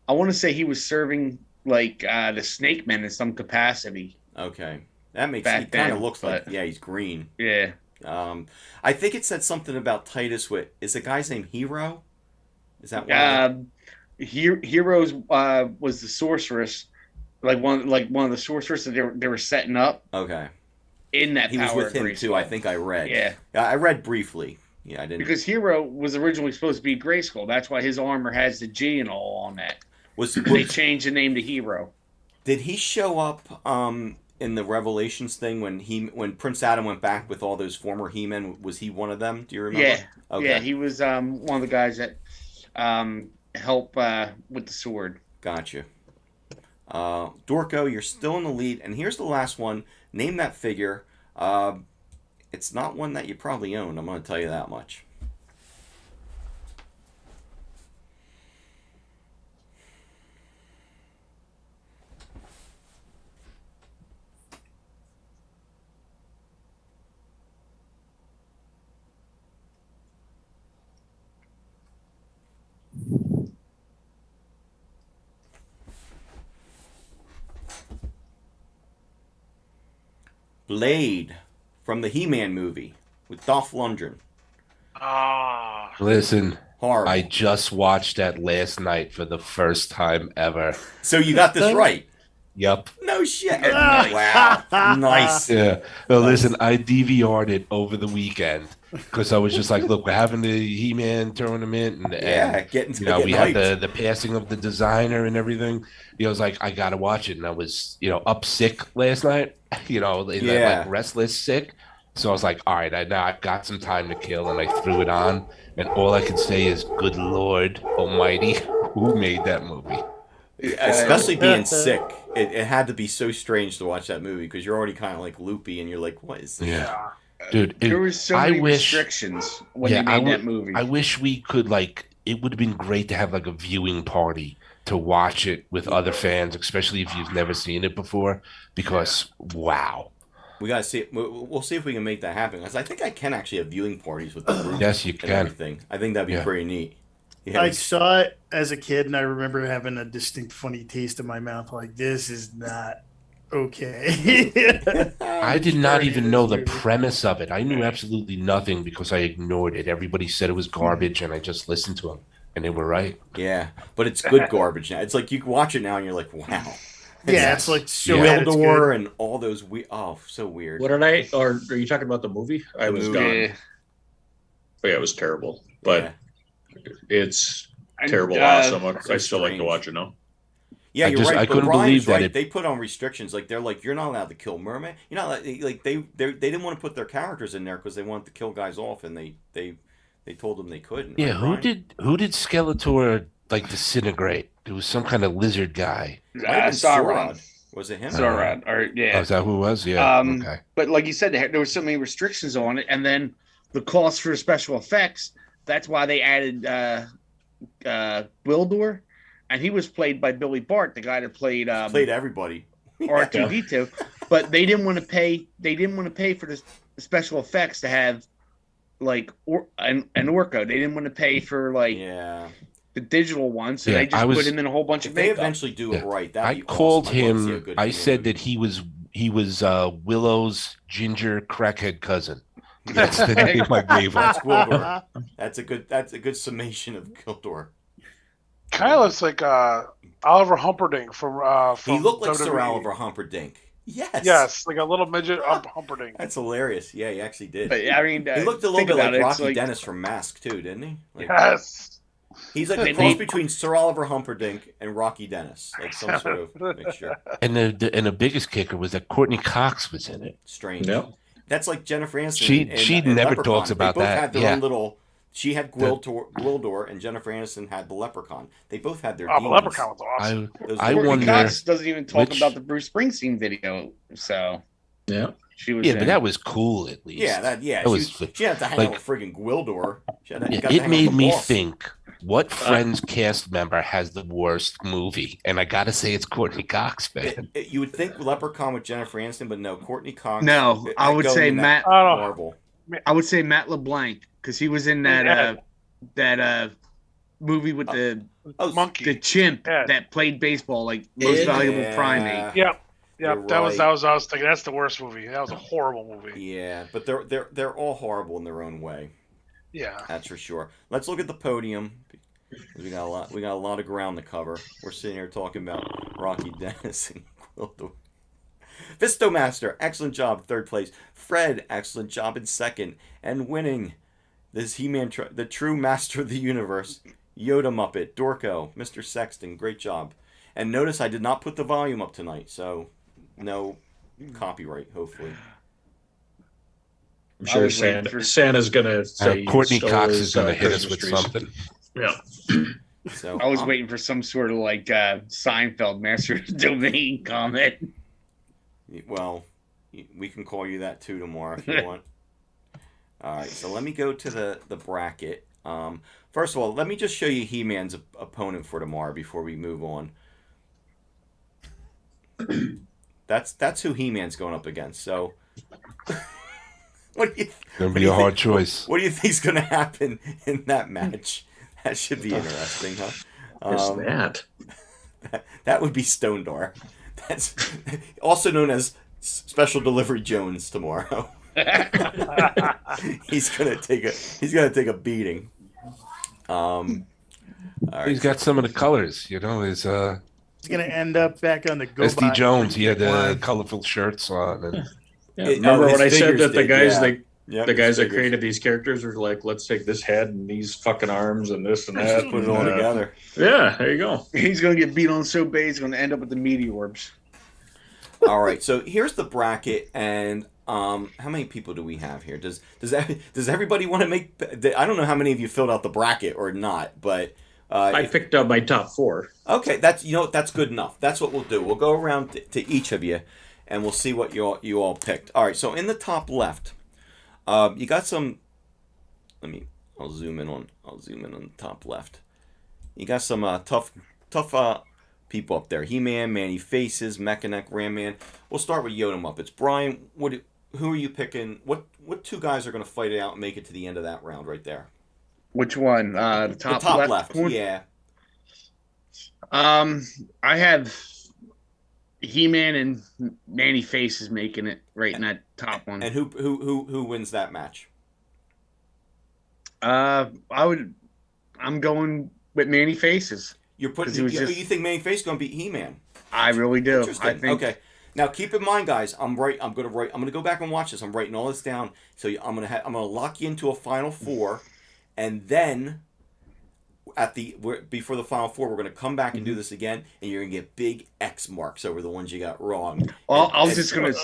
I want to say he was serving like the Snake Men in some capacity. Okay, that makes he kind of looks like he's green. Yeah. I think it said something about Titus is the guy's name Hero? Is that one? Heroes was the sorceress, like one of the sorcerers that they were setting up. Okay. In that he was with him too. I think I read. Yeah, I read briefly. Yeah, I didn't because Hero was originally supposed to be Grayskull. That's why his armor has the G and all on that. They changed the name to Hero. Did he show up in the Revelations thing when Prince Adam went back with all those former He-Men? Was he one of them? Do you remember? Yeah. Okay. Yeah, he was one of the guys that help with the sword. Gotcha. Dorco, you're still in the lead, and here's the last one. Name that figure. It's not one that you probably own. I'm going to tell you that much. Blade from the He-Man movie with Dolph Lundgren. Ah. Listen, Horrible. I just watched that last night for the first time ever. So you got this right. Yep. No shit. Wow. Nice. Yeah. No, listen, I DVR'd it over the weekend because I was just like, look, we're having the He-Man tournament, and we had the passing of the designer and everything. I was like, I gotta watch it, and I was up sick last night. That restless sick. So I was like, all right, now I've got some time to kill, and I threw it on, and all I can say is, good Lord Almighty, who made that movie? Especially being sick, it had to be so strange to watch that movie because you're already kind of like loopy, and you're like, what is this? Yeah. Dude, there was so many restrictions when you made that movie. I wish we could it would have been great to have a viewing party to watch it with other fans, especially if you've never seen it before, because wow. We gotta see it. We'll see if we can make that happen, because I think I can actually have viewing parties with the group. Yes, you can. Everything. I think that'd be pretty neat. Yeah, I saw it as a kid, and I remember having a distinct funny taste in my mouth. Like, this is not okay. I did not even know the premise of it. I knew absolutely nothing because I ignored it. Everybody said it was garbage, and I just listened to them, and they were right. Yeah, but it's good garbage now. It's like you can watch it now, and you're like, wow. It's like so Skeletor and all those so weird. What did are you talking about the movie? I was gone. But yeah, it was terrible. But it's terrible awesome. I still like to watch it now. Yeah, you're right. I couldn't believe that they put on restrictions. Like they're like, you're not allowed to kill Merman. You're not like they didn't want to put their characters in there because they wanted to kill guys off, and they told them they couldn't. Yeah, right, who did Skeletor disintegrate? It was some kind of lizard guy. Sauron. Was it him? Sauron. Oh, is that who it was? Yeah. Okay. But like you said, there were so many restrictions on it, and then the cost for special effects. That's why they added Gwildor, and he was played by Billy Bart, the guy that played everybody. R2D2. But they didn't want to pay. They didn't want to pay for the special effects to have an Orko. They didn't want to pay for the digital one, so they just put him in a whole bunch of makeup. They eventually do it right. I called him. I said that he was Willow's ginger crackhead cousin. That's the name I gave him. That's Gwildor. That's a good summation of Gwildor. Kind of looks like Oliver Humperdinck from he looked like WWE. Sir Oliver Humperdinck. Yes, like a little midget Humperdinck. That's hilarious. Yeah, he actually did. But I mean, he looked a little bit like Rocky Dennis from Mask too, didn't he? Yes. He's like a cross between Sir Oliver Humperdinck and Rocky Dennis, like some sort of mixture. And the biggest kicker was that Courtney Cox was in it. Strange. Yep. That's like Jennifer Aniston. She never Leprechaun. talks about they both that. Had their own little. She had Gwildor, and Jennifer Aniston had the Leprechaun. They both had their. The Leprechaun was awesome. I wonder. Cox doesn't even talk about the Bruce Springsteen video, so yeah. She was but that was cool at least. She had to hang out with friggin' Gwildor. It made me think. What Friends cast member has the worst movie? And I gotta say, it's Courtney Cox, man. You would think Leprechaun with Jennifer Aniston, but no, Courtney Cox. No, I would say Matt. Marvel. I would say Matt LeBlanc because he was in that movie with the monkey, the chimp that played baseball, like most valuable primate. Yeah. That was I was thinking. That's the worst movie. That was a horrible movie. Yeah, but they're all horrible in their own way. Yeah, that's for sure. Let's look at the podium. We got a lot of ground to cover. We're sitting here talking about Rocky Dennis and Gwildor. Fistomaster, excellent job, third place. Fred, excellent job in second, and winning this He-Man, the true master of the universe, Yoda Muppet, Dorco, Mr. Sexton, great job. And notice I did not put the volume up tonight, so no copyright, hopefully. I'm sure Santa's gonna say Courtney stole Cox his, is going to hit us Christmas with trees. something. Yeah. So I was waiting for some sort of like Seinfeld Master of the Domain comment. Well, we can call you that too tomorrow if you want. All right, so let me go to the bracket. First of all, let me just show you He-Man's opponent for tomorrow before we move on. That's who He-Man's going up against. So, Gonna be a hard choice. What do you think's going to happen in that match? That should be interesting, huh? What's that? That would be Stone Door. That's also known as Special Delivery Jones tomorrow. He's gonna take a beating. All right. He's got some of the colors, you know. He's gonna end up back on the go. SD Jones, he had the colorful shirts on. And... Remember when I said that the guys that created these characters were like, let's take this head and these fucking arms and this and that, put it all together. Yeah, there you go. He's gonna get beat on so bad he's gonna end up with the meaty orbs. All right, so here's the bracket, and how many people do we have here? Does everybody want to make? I don't know how many of you filled out the bracket or not, but I picked up my top 4. Okay, that's good enough. That's what we'll do. We'll go around to each of you, and we'll see what you all picked. All right, so in the top left, you got some. I'll zoom in on the top left. You got some tough people up there. He-Man, Manny Faces, Mechanic, Ram Man. We'll start with Yoda Muppets. Brian, who are you picking? What 2 guys are going to fight it out and make it to the end of that round right there? Which one? The top left. Yeah. I have He-Man and Manny Faces making it right in that top one. And who wins that match? I'm going with Manny Faces. You think Manny Face is going to beat He-Man? I really do. I think. Okay. Now keep in mind, guys. I'm going to go back and watch this. I'm writing all this down. So I'm going to lock you into a Final 4, and then before the Final 4, we're going to come back and do this again, and you're going to get big X marks over the ones you got wrong. Well, I was just going to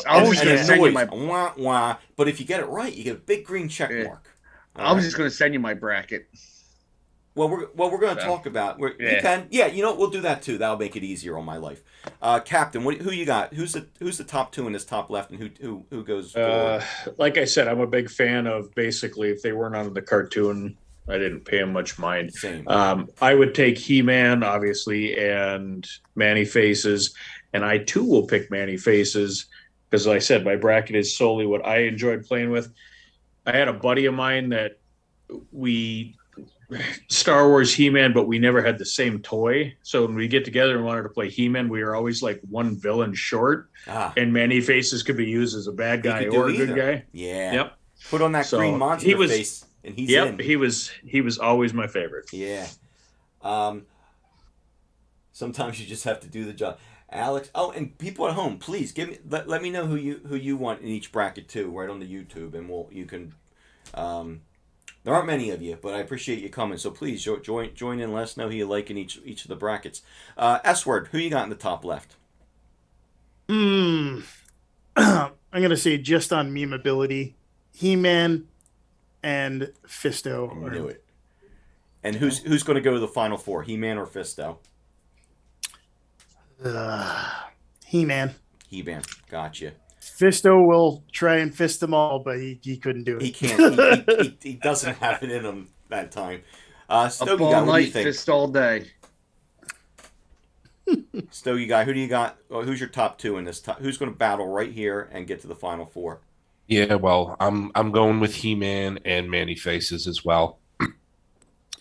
send you my wah, wah. But if you get it right, you get a big green check mark. I was just going to send you my bracket. Well, we're going to talk about. You can, you know, we'll do that too. That'll make it easier on my life. Captain, who you got? Who's the top 2 in this top left, and who goes forward? Like I said, I'm a big fan of basically if they weren't on the cartoon, I didn't pay them much mind. Same. I would take He-Man, obviously, and Manny Faces, and I too will pick Manny Faces because, like I said, my bracket is solely what I enjoyed playing with. I had a buddy of mine that we Star Wars He-Man, but we never had the same toy. So when we get together and wanted to play He-Man, we were always like one villain short, and Manny Faces could be used as a bad guy or a good guy. Yeah. Yep. Put on that green monster face, and he's in. He was always my favorite. Yeah. Sometimes you just have to do the job. Alex, and people at home, please let me know who you want in each bracket too, right on the YouTube, and you can. There aren't many of you, but I appreciate you coming. So please join in. Let us know who you like in each of the brackets. S-Word, who you got in the top left? I'm gonna say just on memeability, He-Man and Fisto. I knew it. And who's going to go to the Final 4? He-Man or Fisto? He-Man. He-Man. Gotcha. Fisto will try and fist them all, but he couldn't do it. He can't. he doesn't have it in him that time. Stogie guy, what do you think? Fist all day. Stogie guy, who do you got? Who's your top 2 in this? Who's going to battle right here and get to the Final 4? Yeah, well, I'm going with He-Man and Manny Faces as well.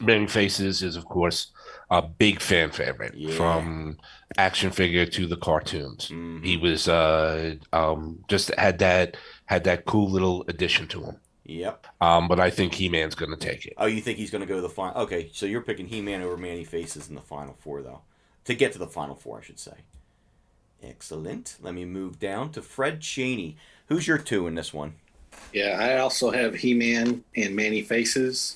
Manny Faces is, of course, a big fan favorite from action figure to the cartoons. Mm-hmm. He was just had that cool little addition to him. Yep. But I think He-Man's going to take it. Oh, you think he's going to go to the final? Okay, so you're picking He-Man over Manny Faces in the Final 4, though. To get to the Final 4, I should say. Excellent. Let me move down to Fred Cheney. Who's your 2 in this one? Yeah, I also have He-Man and Manny Faces,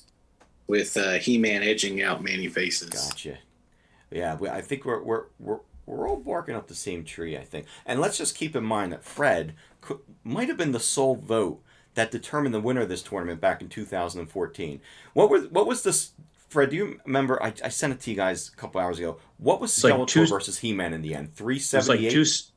with He-Man edging out Manny Faces. Gotcha. Yeah, I think we're we're all barking up the same tree, I think. And let's just keep in mind that Fred might have been the sole vote that determined the winner of this tournament back in 2014. What was this? Fred, do you remember? I sent it to you guys a couple hours ago. What was Skeletor versus He-Man in the end? 378.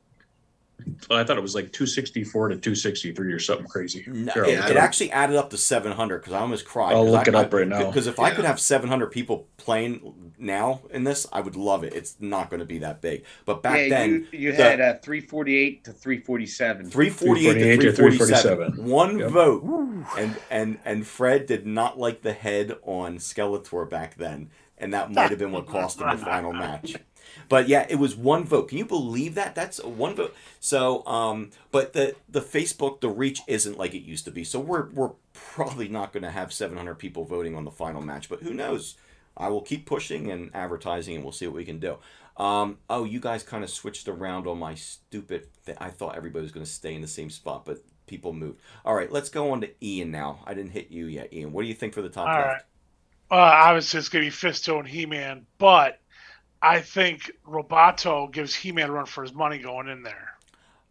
I thought it was like 264 to 263 or something crazy. No, it actually added up to 700 because I almost cried. I'll look it up right now. Because if I could have 700 people playing now in this, I would love it. It's not going to be that big. But back then... You had 348 to 347. 348 to 347. One vote. And Fred did not like the head on Skeletor back then. And that might have been what cost him the final match. But yeah, it was one vote. Can you believe that? That's one vote. So, but the Facebook, the reach isn't like it used to be. So we're probably not going to have 700 people voting on the final match. But who knows? I will keep pushing and advertising, and we'll see what we can do. Oh, you guys kind of switched around on my stupid thing. I thought everybody was going to stay in the same spot, but people moved. All right, let's go on to Ian now. I didn't hit you yet, Ian. What do you think for the top left? All right. Obviously, it's going to be Fisto and He-Man, but I think Roboto gives He-Man a run for his money going in there.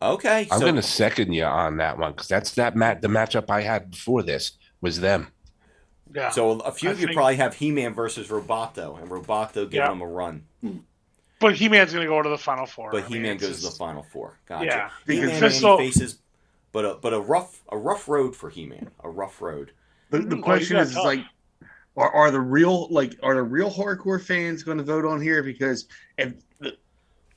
Okay. I'm going to second you on that one because that's the matchup I had before this was them. Yeah. So a few of you probably have He-Man versus Roboto, and Roboto giving them a run. But He-Man's going to go to the Final Four. But He-Man goes to the Final Four. Gotcha. Yeah. He-Man Fisto faces, but a rough road for He-Man. A rough road. The question is like, are the real hardcore fans going to vote on here? Because if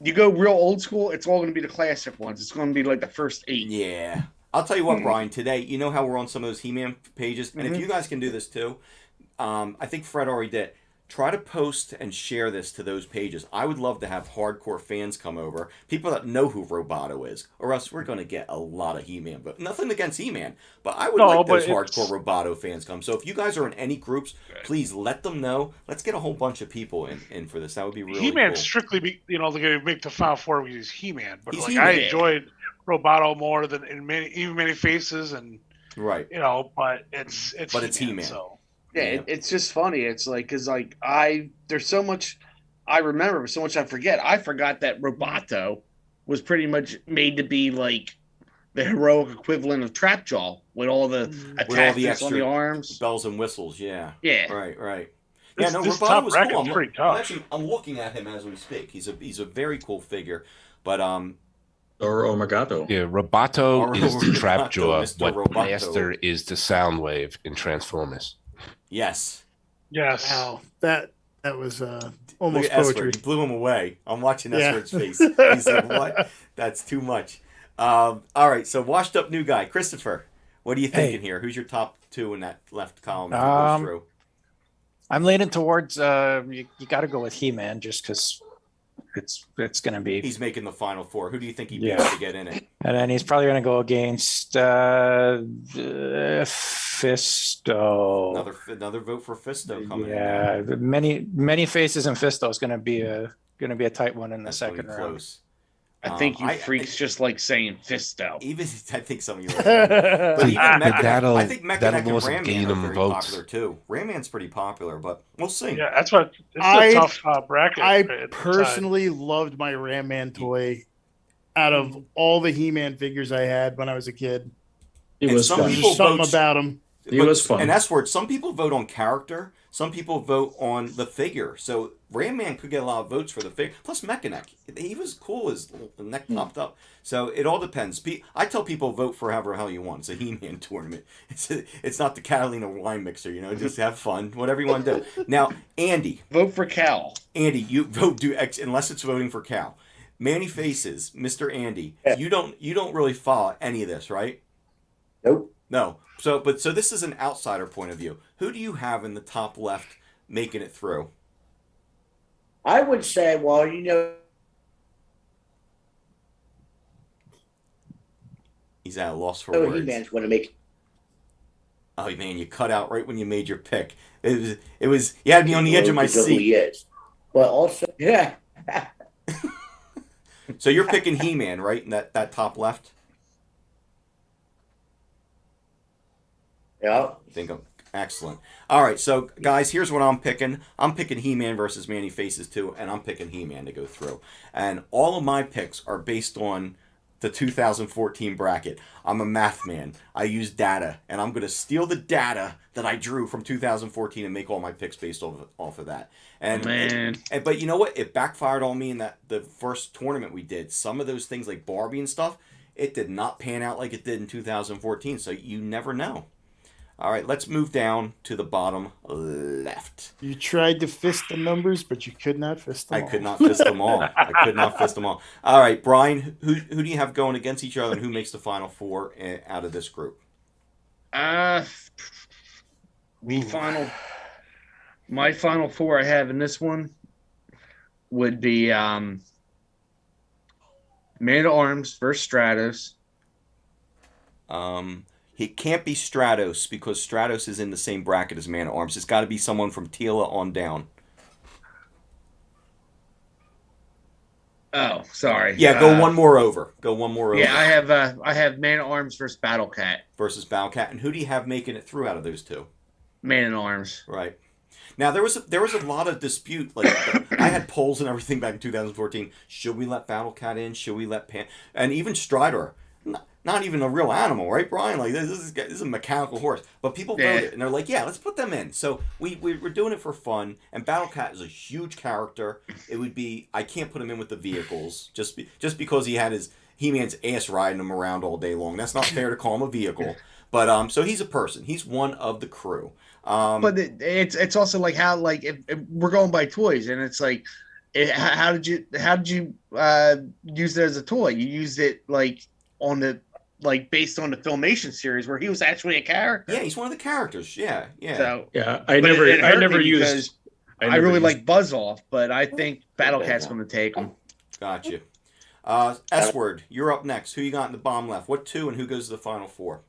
you go real old school, it's all going to be the classic ones. It's going to be like the first 8. Yeah. I'll tell you what, Brian, today, you know how we're on some of those He-Man pages? And if you guys can do this too, I think Fred already did. Try to post and share this to those pages. I would love to have hardcore fans come over, people that know who Roboto is, or else we're going to get a lot of He-Man. But nothing against He-Man, but I would like those hardcore Roboto fans come. So if you guys are in any groups, please let them know. Let's get a whole bunch of people in for this. That would be really He-Man cool. Strictly, they're going to make the Final Four because he's He-Man. But He's like He-Man. I enjoyed Roboto more than in many faces, and right. But it's He-Man. So. Yeah, it's just funny. It's like because there's so much I remember, so much I forget. I forgot that Roboto was pretty much made to be like the heroic equivalent of Trapjaw with all the attachments on the arms, bells and whistles. Yeah. Right. This Roboto was cool. Pretty tough. I'm looking at him as we speak. He's a very cool figure, but Or Omegato. Yeah, Roboto is the Trapjaw. What Roboto. Master is the Soundwave in Transformers. Yes. Wow, that was almost Look at poetry. Esford. You blew him away. I'm watching Esford's face. He's like, "What? That's too much." All right, so washed up new guy, Christopher. What are you thinking here? Who's your top 2 in that left column? Through? I'm leaning towards you got to go with He-Man just because it's going to be. He's making the Final Four. Who do you think he beats to get in it? And then he's probably going to go against Fisto. Another vote for Fisto coming in. Yeah, many faces in Fisto is going to be a tight one in the second round. Close. I think you freaks just like saying Fisto. Even I think some of you. But even Mechanic, I think Mechanic and also Ram gain Man are him very votes. popular too. Ram Man's pretty popular, but we'll see. Yeah, that's what. It's a tough bracket. I personally loved my Ram Man toy. Out of all the He-Man figures I had when I was a kid, It was fun. there's something about him. It was fun. And that's where some people vote on character, some people vote on the figure. So Ram Man could get a lot of votes for the figure. Plus Mechanic, he was cool. His neck popped up. So it all depends. I tell people vote for however hell you want. It's a He-Man tournament. It's not the Catalina wine mixer. Just have fun. Whatever you want to do. Now, Andy, vote for Cal. Andy, you vote unless it's voting for Cal. Manny Faces, Mr. Andy. Yeah. You don't really follow any of this, right? Nope. No. So this is an outsider point of view. Who do you have in the top left making it through? I would say, He's at a loss for words. He-Man's going to make. Oh man, you cut out right when you made your pick. It was. You had me on the edge of my seat. He is. But also, yeah. So you're picking He-Man, right? In that top left. Yeah. I think Excellent. All right, so guys, here's what I'm picking. I'm picking He-Man versus Manny Faces 2, and I'm picking He-Man to go through. And all of my picks are based on the 2014 bracket. I'm a math man. I use data, and I'm going to steal the data that I drew from 2014 and make all my picks based off of that. And, but you know what? It backfired on me in that the first tournament we did. Some of those things like Barbie and stuff, it did not pan out like it did in 2014. So you never know. All right, let's move down to the bottom left. You tried to fist the numbers, but you could not fist them all. I could not fist them all. I could not fist them all. All right, Brian, who do you have going against each other, and who makes the final four out of this group? My final four I have in this one would be Man at Arms versus Stratos. It can't be Stratos because Stratos is in the same bracket as Man at Arms. It's got to be someone from Tila on down. Oh, sorry. Yeah, go one more over. Yeah, I have Man at Arms versus Battle Cat. Versus Battle Cat, and who do you have making it through out of those two? Man at Arms. Right. Now there was a lot of dispute. Like I had polls and everything back in 2014. Should we let Battle Cat in? Should we let Pan? And even Strider. Not even a real animal, right, Brian? Like this is a mechanical horse, but people voted and they're like, "Yeah, let's put them in." So we're doing it for fun. And Battle Cat is a huge character. It would be I can't put him in with the vehicles just because he had his He-Man's ass riding him around all day long. That's not fair to call him a vehicle. But so he's a person. He's one of the crew. But it's also like how like if we're going by toys and it's like how did you use it as a toy? You used it like on the based on the Filmation series where he was actually a character. Yeah, he's one of the characters. Yeah. So yeah, I really like Buzz Off, but I think Battle Cat's going to take him. Gotcha. S-Word, you're up next. Who you got in the bottom left? What two and who goes to the final four?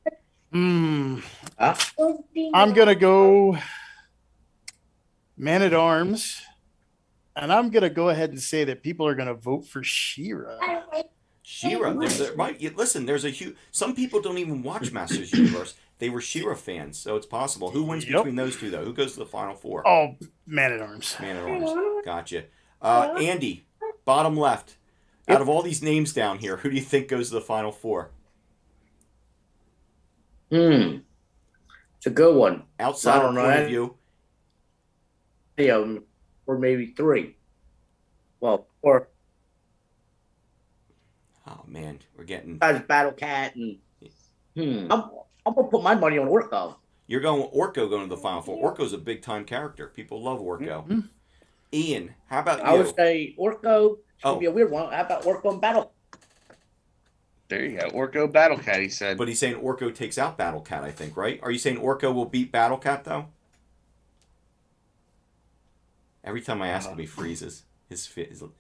I'm gonna go Man at Arms, and I'm gonna go ahead and say that people are gonna vote for She-Ra. She-Ra, listen. There's a huge. Some people don't even watch Masters Universe. They were She-Ra fans, so it's possible. Who wins between those two, though? Who goes to the final four? Oh, Man at Arms. Man at Arms. Gotcha. Andy, bottom left. Out of all these names down here, who do you think goes to the final four? It's a good one. Outside of point of view. Or maybe three. Well, or. Oh man, we're getting. Battle Cat and. I'm gonna put my money on Orko. You're going Orko going to the final four. Orko's a big time character. People love Orko. Mm-hmm. Ian, how about you? I would say Orko. It's gonna be a weird one. How about Orko and Battle? There you go. Orko Battle Cat, he said. But he's saying Orko takes out Battle Cat, I think, right? Are you saying Orko will beat Battle Cat, though? Every time I ask him, he freezes. His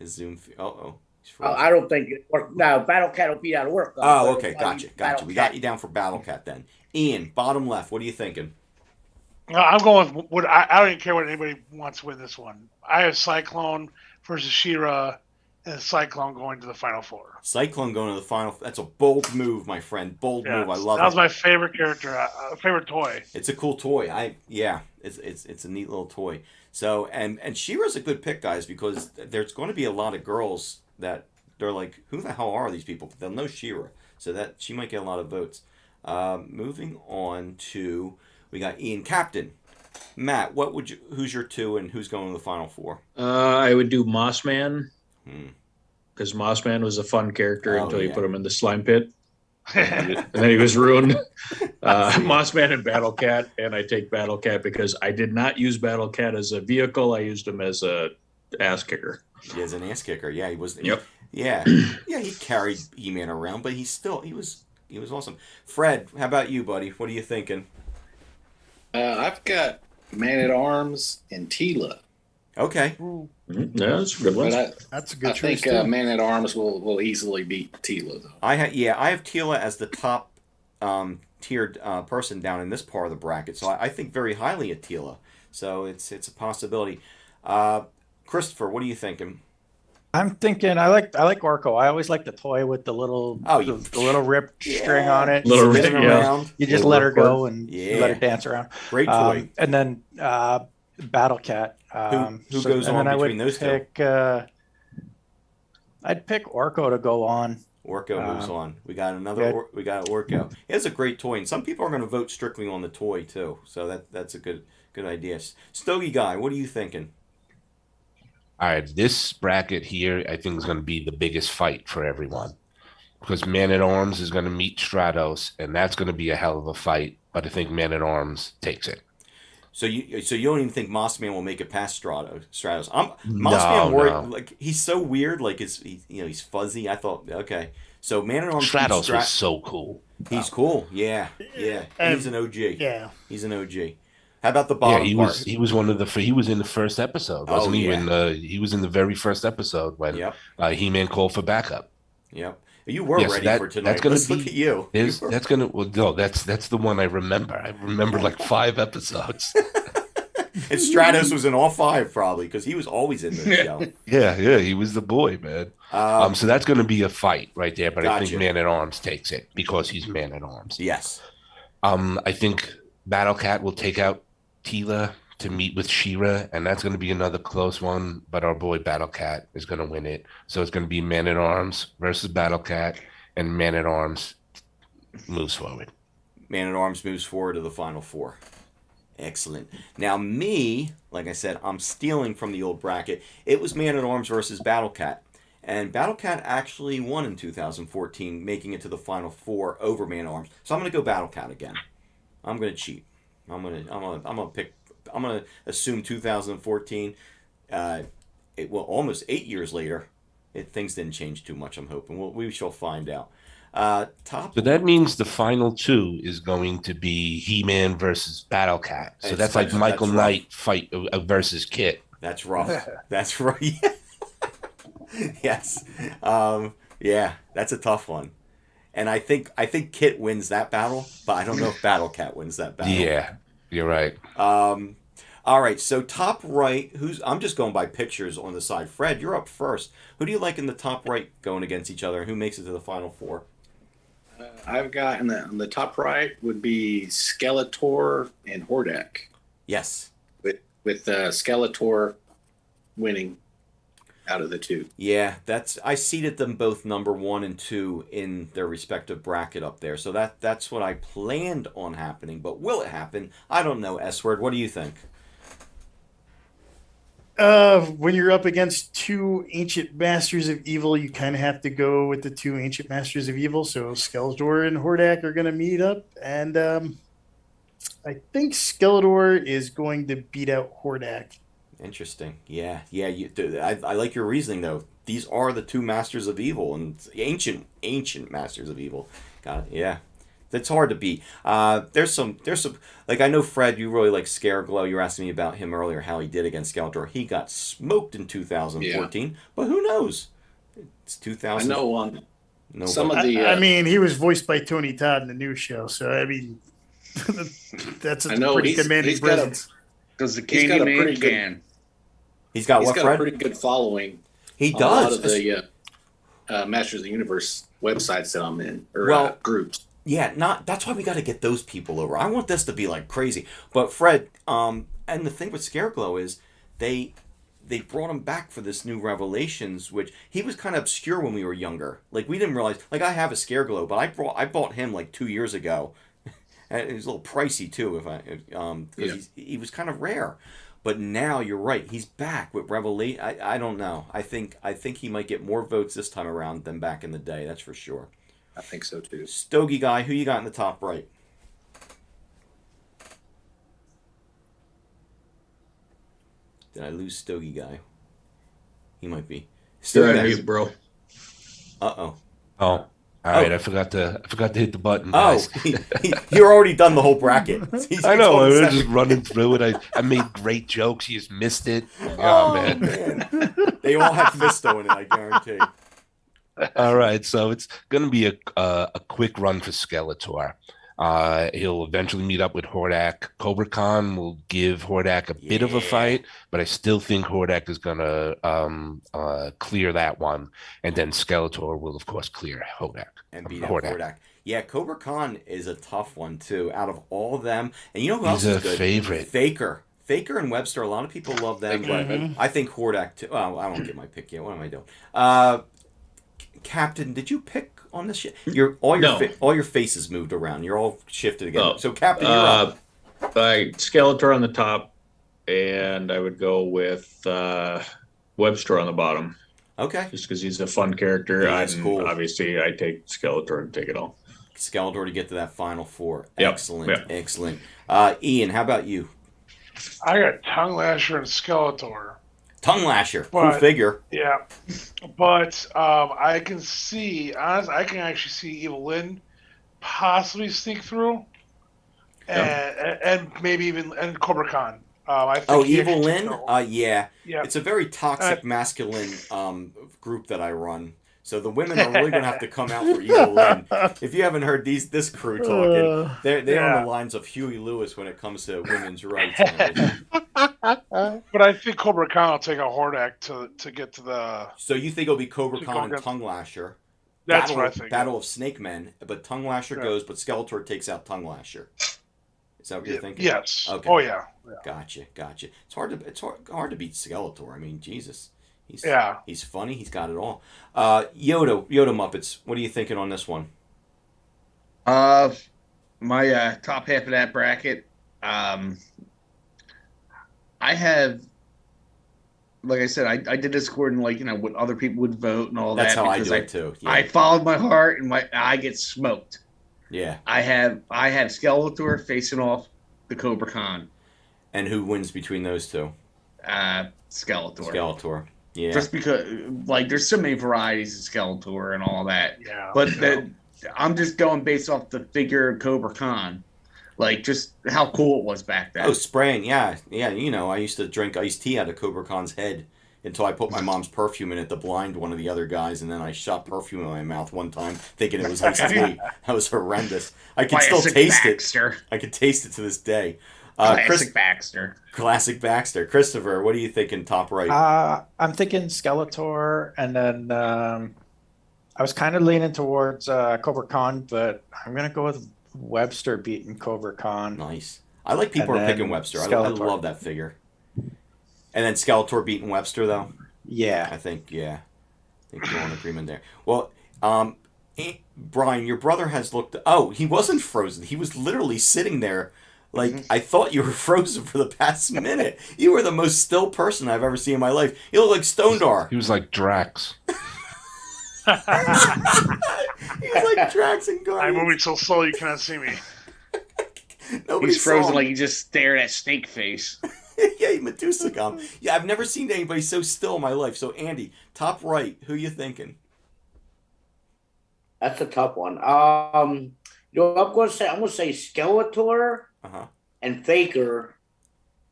Zoom. Uh-oh. I don't think Battle Cat will beat out of Orko. Oh, okay. Gotcha. We got you down for Battle Cat, then. Ian, bottom left. What are you thinking? I'm going with what I don't even care what anybody wants to win this one. I have Cyclone versus She-Ra. And Cyclone going to the final four. Cyclone going to the final. That's a bold move, my friend. Bold move. I love it. That was my favorite character, favorite toy. It's a cool toy. It's a neat little toy. So and She-Ra's a good pick, guys, because there's going to be a lot of girls that they're like, who the hell are these people? They'll know She-Ra, so that she might get a lot of votes. Moving on to we got Ian Captain. Matt, who's your two and who's going to the final four? I would do Mossman. Because Mossman was a fun character until you put him in the slime pit. And then he was ruined. Mossman and Battle Cat, and I take Battle Cat because I did not use Battle Cat as a vehicle. I used him as a ass kicker. Yeah, as an ass kicker. Yeah, he was. Yep. Yeah, he carried He-Man around, but he was awesome. Fred, how about you, buddy? What are you thinking? I've got Man at Arms and Tila. Okay. Yeah, that's a good one. That's a good choice. I think Man at Arms will easily beat Tila, though. I have Tila as the top tiered person down in this part of the bracket, so I think very highly of Tila. So it's a possibility. Christopher, what are you thinking? I'm thinking I like Orko. I always like the toy with the little the little ripped string on it. Little You rip- just- yeah. You just let her go and Yeah. let her dance around. Great toy. And then Battle Cat. Who goes on between those two? I'd pick Orko to go on. Orko moves on. We got another. We got Orko. It's a great toy, and some people are going to vote strictly on the toy too. So that's a good idea. Stogie guy, what are you thinking? All right, this bracket here, I think is going to be the biggest fight for everyone because Man at Arms is going to meet Stratos, and that's going to be a hell of a fight. But I think Man at Arms takes it. So you don't even think Mossman will make it past Stratos? Mossman worried, like he's so weird, like he's fuzzy. I thought okay, so Man at Arms. Stratos was so cool. He's cool, yeah. And he's an OG. Yeah, he's an OG. How about the bottom? Yeah, he was one of the. He was in the first episode, wasn't he? When he was in the very first episode when He-Man called for backup. Yep. You were ready for tonight. Let's look at you. That's gonna. Well, no, that's the one I remember. I remember like 5 episodes. And Stratos was in all 5 probably because he was always in the show. Yeah, he was the boy, man. So that's going to be a fight right there. But I think Man at Arms takes it because he's Man at Arms. Yes. I think Battle Cat will take out Tila to meet with She-Ra, and that's going to be another close one. But our boy Battle Cat is going to win it. So it's going to be Man at Arms versus Battle Cat, and Man at Arms moves forward. Man at Arms moves forward to the final 4. Excellent. Now me, like I said, I'm stealing from the old bracket. It was Man at Arms versus Battle Cat. And Battle Cat actually won in 2014, making it to the final 4 over Man at Arms. So I'm going to go Battle Cat again. I'm going to cheat. I'm gonna assume 2014. Almost 8 years later, things didn't change too much. I'm hoping we shall find out. So that means the final 2 is going to be He-Man versus Battle Cat. So that's like Michael Knight fight versus Kit. That's rough. That's right. Yes. Yeah, that's a tough one. And I think Kit wins that battle, but I don't know if Battle Cat wins that battle. Yeah, you're right. All right, so top right, I'm just going by pictures on the side. Fred, you're up first. Who do you like in the top right going against each other, and who makes it to the final 4? I've got on the top right would be Skeletor and Hordak. Yes. With Skeletor winning out of the 2. Yeah, I seeded them both number 1 and 2 in their respective bracket up there. So that's what I planned on happening. But will it happen? I don't know. S-Word, what do you think? When you're up against 2 ancient masters of evil, you kind of have to go with the 2 ancient masters of evil. So Skeletor and Hordak are going to meet up, and I think Skeletor is going to beat out Hordak. Interesting. Yeah. I like your reasoning though. These are the 2 masters of evil and ancient masters of evil. Got it. Yeah. That's hard to beat. There's some like I know Fred, you really like Scareglow. You were asking me about him earlier, how he did against Skeletor. He got smoked in 2014, but who knows? It's 2000. I know some of the. I mean, he was voiced by Tony Todd in the new show, so I mean, that's a pretty commanding presence. Does the Candyman can? He's got a pretty good following. He does. A lot of the Masters of the Universe websites that I'm in, or groups. Yeah, that's why we got to get those people over. I want this to be like crazy. But Fred, and the thing with Scareglow is they brought him back for this new Revelations, which he was kind of obscure when we were younger. Like we didn't realize. Like I have a Scareglow, but I bought him like 2 years ago. And it was a little pricey too, because he was kind of rare. But now you're right, he's back with Revelation. I don't know. I think he might get more votes this time around than back in the day. That's for sure. I think so too. Stogie guy, who you got in the top right? Did I lose Stogie guy? He might be. Stogie guy, bro. Uh-oh. Oh. All right, I forgot to hit the button. Guys. You're already done the whole bracket. I know. I was just running through it. I made great jokes. You just missed it. Oh man. They all have Fisto in it, I guarantee. All right, so it's going to be a quick run for Skeletor. He'll eventually meet up with Hordak. Cobra Khan will give Hordak a bit of a fight, but I still think Hordak is gonna clear that one, and then Skeletor will of course clear Hordak and beat up Hordak. Yeah, Cobra Khan is a tough one too. Out of all of them, and you know who else is good? Favorite. Faker and Webster. A lot of people love them. I think Hordak too. Oh, I won't get my pick yet. What am I doing? Captain, did you pick on this shit? All your faces moved around. You're all shifted again. Oh. So Captain, you're up. Skeletor on the top, and I would go with Webster on the bottom. Okay. Just because he's a fun character. Yeah, that's cool. Obviously, I take Skeletor and take it all. Skeletor to get to that final four. Yep. Excellent. Excellent. Ian, how about you? I got Tongue Lasher and Skeletor. Tongue Lasher, cool figure. Yeah, but I can see, honestly, I can actually see Eva Lynn possibly sneak through, and maybe even Cobra Khan. I think Eva Lynn? Yeah. Yeah. It's a very toxic masculine group that I run. So the women are really going to have to come out for Eva Lynn. If you haven't heard this crew talking, they're on the lines of Huey Lewis when it comes to women's rights. But I think Cobra Khan will take a Hordak to get to the... So you think it'll be Cobra Khan and Tongue Lasher? That's what I think. Battle of Snake Men, but Tongue Lasher goes, but Skeletor takes out Tongue Lasher. Is that what you're thinking? Yes. Okay. Oh, yeah. Gotcha. It's hard to beat Skeletor. I mean, Jesus. He's funny. He's got it all. Yoda Muppets. What are you thinking on this one? My top half of that bracket. I have, like I said, I did this according to what other people would vote and all that. That's how I do it too. Yeah. I followed my heart and I get smoked. Yeah. I have Skeletor facing off the Cobra Khan. And who wins between those two? Skeletor. Yeah. Just because, there's so many varieties of Skeletor and all that. Yeah. But I'm just going based off the figure of Cobra Khan. Just how cool it was back then. Oh, spraying. Yeah. Yeah. I used to drink iced tea out of Cobra Khan's head until I put my mom's perfume in it to blind one of the other guys, and then I shot perfume in my mouth one time thinking it was iced tea. That was horrendous. I can still taste it. I can taste it to this day. Classic Baxter. Christopher, what are you thinking top right? I'm thinking Skeletor, and then I was kind of leaning towards Cobra Khan, but I'm going to go with Webster beating Cobra Khan. Nice. I like people are picking Webster. I love that figure. And then Skeletor beating Webster, though? Yeah. I think we're in agreement there. Well, Brian, your brother has looked... Oh, he wasn't frozen. He was literally sitting there I thought you were frozen for the past minute. You were the most still person I've ever seen in my life. You look like Stondar. He was like Drax. He was like Drax and Guardians. I'm moving so slow you cannot see me. He's frozen like he just stared at Snake Face. Yeah, Medusa gum. Yeah, I've never seen anybody so still in my life. So, Andy, top right, who you thinking? That's a tough one. I'm going to say Skeletor and Faker.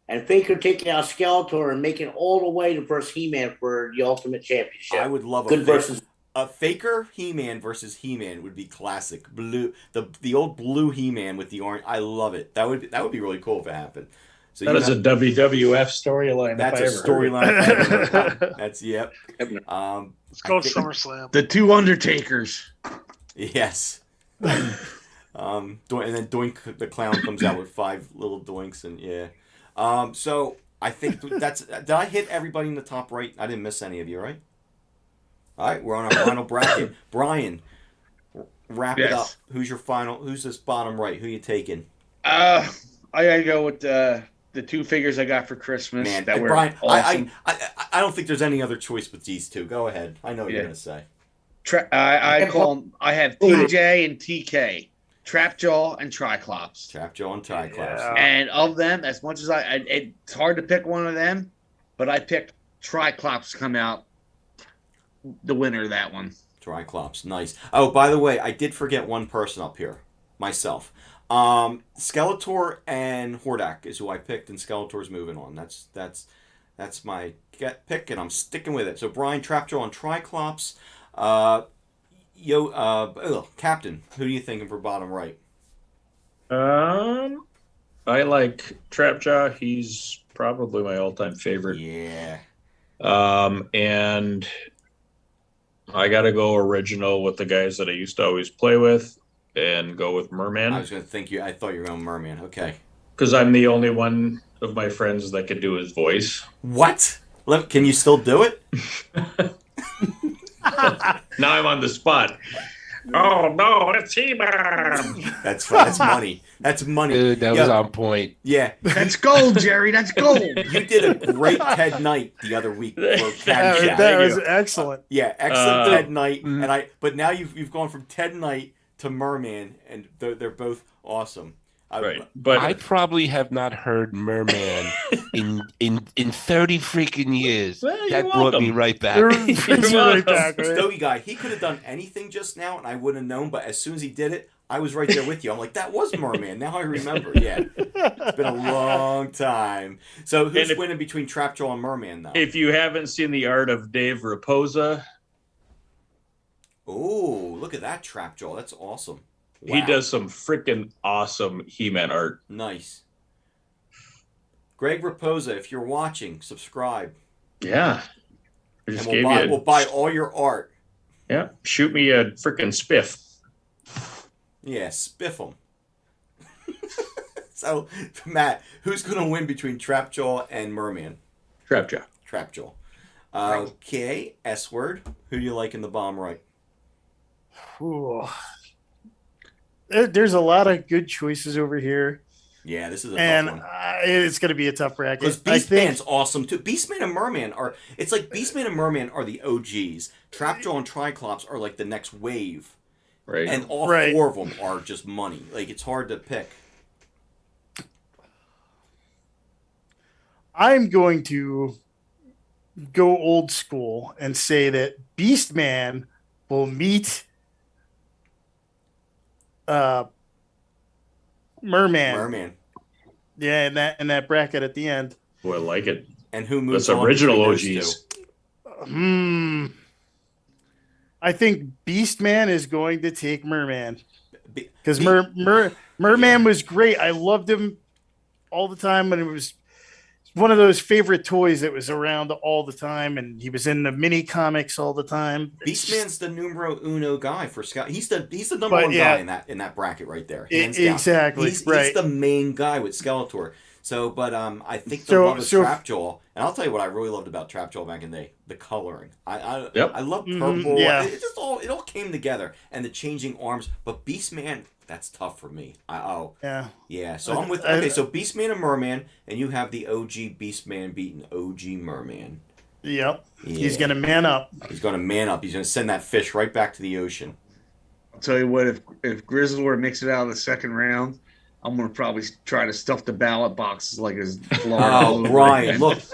And Faker taking out Skeletor and making all the way to versus He-Man for the Ultimate Championship. I would love a Faker He-Man versus He-Man would be classic. Blue, the old blue He-Man with the orange. I love it. That would be really cool if it happened. So that is a WWF storyline. That's a storyline. That's yep. Let's go SummerSlam. The two Undertakers. Yes. And then Doink the Clown comes out with 5 little doinks and yeah. So I think that's. Did I hit everybody in the top right? I didn't miss any of you, right? All right, we're on our final bracket. Brian, wrap it up. Who's your final? Who's this bottom right? Who you taking? I gotta go with the two figures I got for Christmas. Man, that were Brian, awesome. I don't think there's any other choice but these two. Go ahead. I know what you're gonna say. I have TJ and TK, Trapjaw and Triclops. Trapjaw and Triclops. And of them, as much as it's hard to pick one of them, but I picked Triclops to come out the winner of that one. Triclops, nice. Oh, by the way, I did forget one person up here, myself. Skeletor and Hordak is who I picked, and Skeletor's moving on. That's my pick, and I'm sticking with it. So Brian, Trapjaw and Triclops. Captain, who are you thinking for bottom right? I like Trapjaw. He's probably my all-time favorite. Yeah. And I got to go original with the guys that I used to always play with, and go with Merman. I was going to think I thought you were going Merman. Okay. Because I'm the only one of my friends that could do his voice. What? Can you still do it? Now I'm on the spot. Oh no, it's He-Man! That's money. That's money. Dude, that was on point. Yeah. That's gold, Jerry. That's gold. You did a great Ted Knight the other week for Caddyshack. That was excellent. Yeah, excellent Ted Knight. But now you've gone from Ted Knight to Merman, and they're both awesome. Right, but I probably have not heard Merman in 30 freaking years. Well, that brought me right back. Right back, right? Stogie guy, he could have done anything just now, and I wouldn't have known. But as soon as he did it, I was right there with you. I'm like, that was Merman. Now I remember. Yeah, it's been a long time. So who's winning between Trapjaw and Merman, though? If you haven't seen the art of Dave Raposa, oh, look at that Trapjaw. That's awesome. Wow. He does some freaking awesome He-Man art. Nice. Greg Raposa, if you're watching, subscribe. Yeah. And we'll buy all your art. Yeah. Shoot me a freaking spiff. Yeah, spiff them. So, Matt, who's going to win between Trapjaw and Merman? Trapjaw. Trapjaw. Okay, S-word. Who do you like in the bomb right? Ooh. There's a lot of good choices over here. Yeah, this is a tough one. It's going to be a tough bracket. Because Beastman's awesome too. Beastman and Merman it's like Beastman and Merman are the OGs. Trapjaw and Triclops are like the next wave. Right. And all four of them are just money. Like, it's hard to pick. I'm going to go old school and say that Beastman will meet Merman. Yeah, in that bracket at the end. Boy, I like it. And who moves That's on original between OGs. those two? I think Beastman is going to take Merman. Because Merman was great. I loved him all the time when it was one of those favorite toys that was around all the time, and he was in the mini comics all the time. Beastman's the numero uno guy for Scott. He's the number one guy in that bracket right there. Exactly. He's the main guy with Skeletor. So, but I think the love of Trapjaw, and I'll tell you what I really loved about Trapjaw back in the day: the coloring. I love purple. Yeah. It all came together, and the changing arms. But Beastman, that's tough for me. Yeah. So I'm with so Beastman and Merman, and you have the OG Beastman beating OG Merman. Yep. Yeah. He's gonna man up. He's gonna man up. He's gonna send that fish right back to the ocean. I'll tell you what, if Grizzlord makes it out of the second round, I'm gonna probably try to stuff the ballot boxes like his Florida. Oh, Brian, look at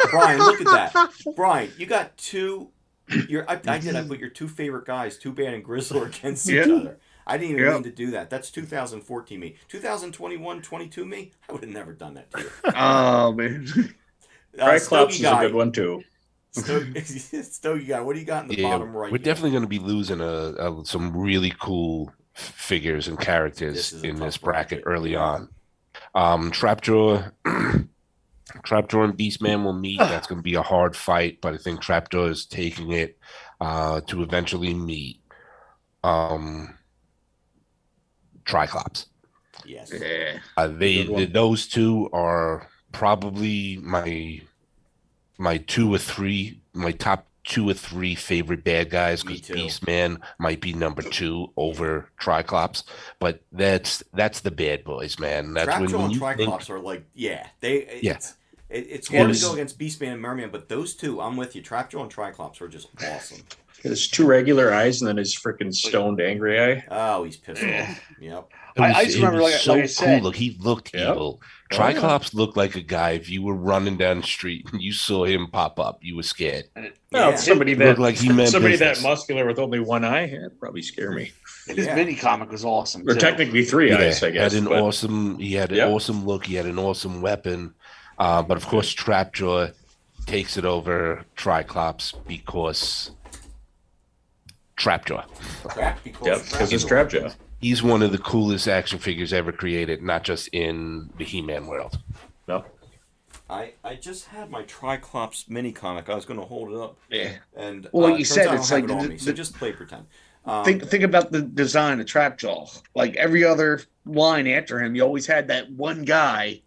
that. Brian, you got two. I put your two favorite guys, Two Bad and Grizzlord, against each other. I didn't even mean to do that. That's 2014 me. 2021, 22 me. I would have never done that to you. Oh man. Triclops is a good one too. Stogie guy, what do you got in the bottom right? We're definitely going to be losing some really cool figures and characters in this bracket early on. Trapjaw and Beastman will meet. That's going to be a hard fight, but I think Trapjaw is taking it to eventually meet Triclops. Yes. Those two are probably my top 2 or 3 favorite bad guys, because Beastman might be number 2 over Triclops, but that's the bad boys, man. That's Trapjaw and Triclops are like, it's hard to go against Beastman and Merman, but those two, I'm with you. Trapjaw and Triclops are just awesome. His 2 regular eyes and then his freaking stoned angry eye. Oh, he's pissed off. Yep. I just remember, like I said, cool. Look, he looked evil. Triclops looked like a guy. If you were running down the street and you saw him pop up, you were scared. Somebody that like he meant somebody business. that muscular with only one eye, that'd probably scare me. His mini comic was awesome. Or technically 3 eyes, I guess. He had an awesome look. He had an awesome weapon. But of course, Trapjaw takes it over Triclops because Trapjaw. Because it's Trapjaw. He's one of the coolest action figures ever created, not just in the He-Man world. No. I just had my Triclops mini comic. I was going to hold it up. Yeah. And well, like you turns said, out I it's don't like have it on me, so just play pretend. Think about the design of Trapjaw. Like every other line after him, you always had that one guy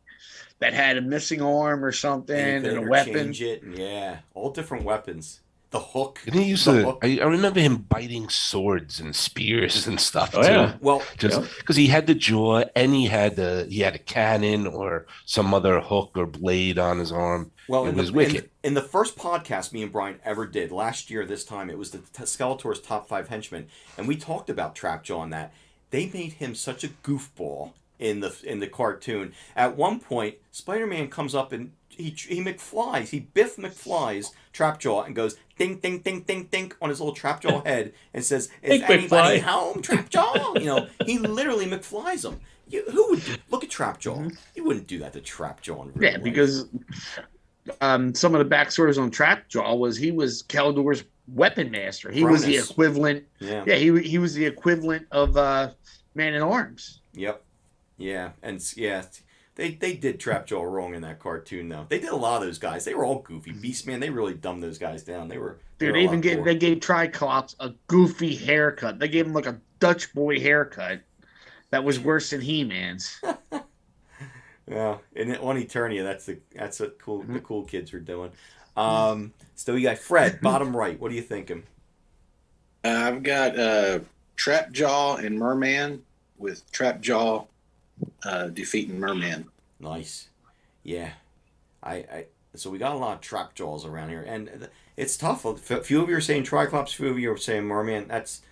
that had a missing arm or something and a weapon. Change it, and all different weapons. The hook. And he used to. I remember him biting swords and spears and stuff too. Yeah. Well, just because he had the jaw and he had a cannon or some other hook or blade on his arm. Well, it was wicked. In the first podcast me and Brian ever did last year, this time it was the Skeletor's top 5 henchmen, and we talked about Trapjaw and that. They made him such a goofball in the cartoon. At one point, Spider-Man comes up and he McFlies. He Biff McFlies Trapjaw and goes ding ding ding ding ding on his little Trapjaw head and says, "Is anybody home, Trapjaw?" He literally McFlies him. Who would look at Trapjaw? Mm-hmm. You wouldn't do that to Trapjaw in real life. Because some of the backstories on Trapjaw was he was Keldor's weapon master. He was the equivalent. Yeah, he was the equivalent of Man-at-Arms. Yep. Yeah, and they did Trapjaw wrong in that cartoon though. They did a lot of those guys. They were all goofy. Beastman, they really dumbed those guys down. They gave Triclops a goofy haircut. They gave him like a Dutch boy haircut that was worse than He-Man's. Yeah, and on Eternia, that's what the cool kids are doing. So we got Fred, bottom right. What are you thinking? I've got Trapjaw and Merman, with Trapjaw defeating Merman. Nice. Yeah. So we got a lot of Trapjaws around here, and it's tough. A few of you are saying Triclops, a few of you are saying Merman. That's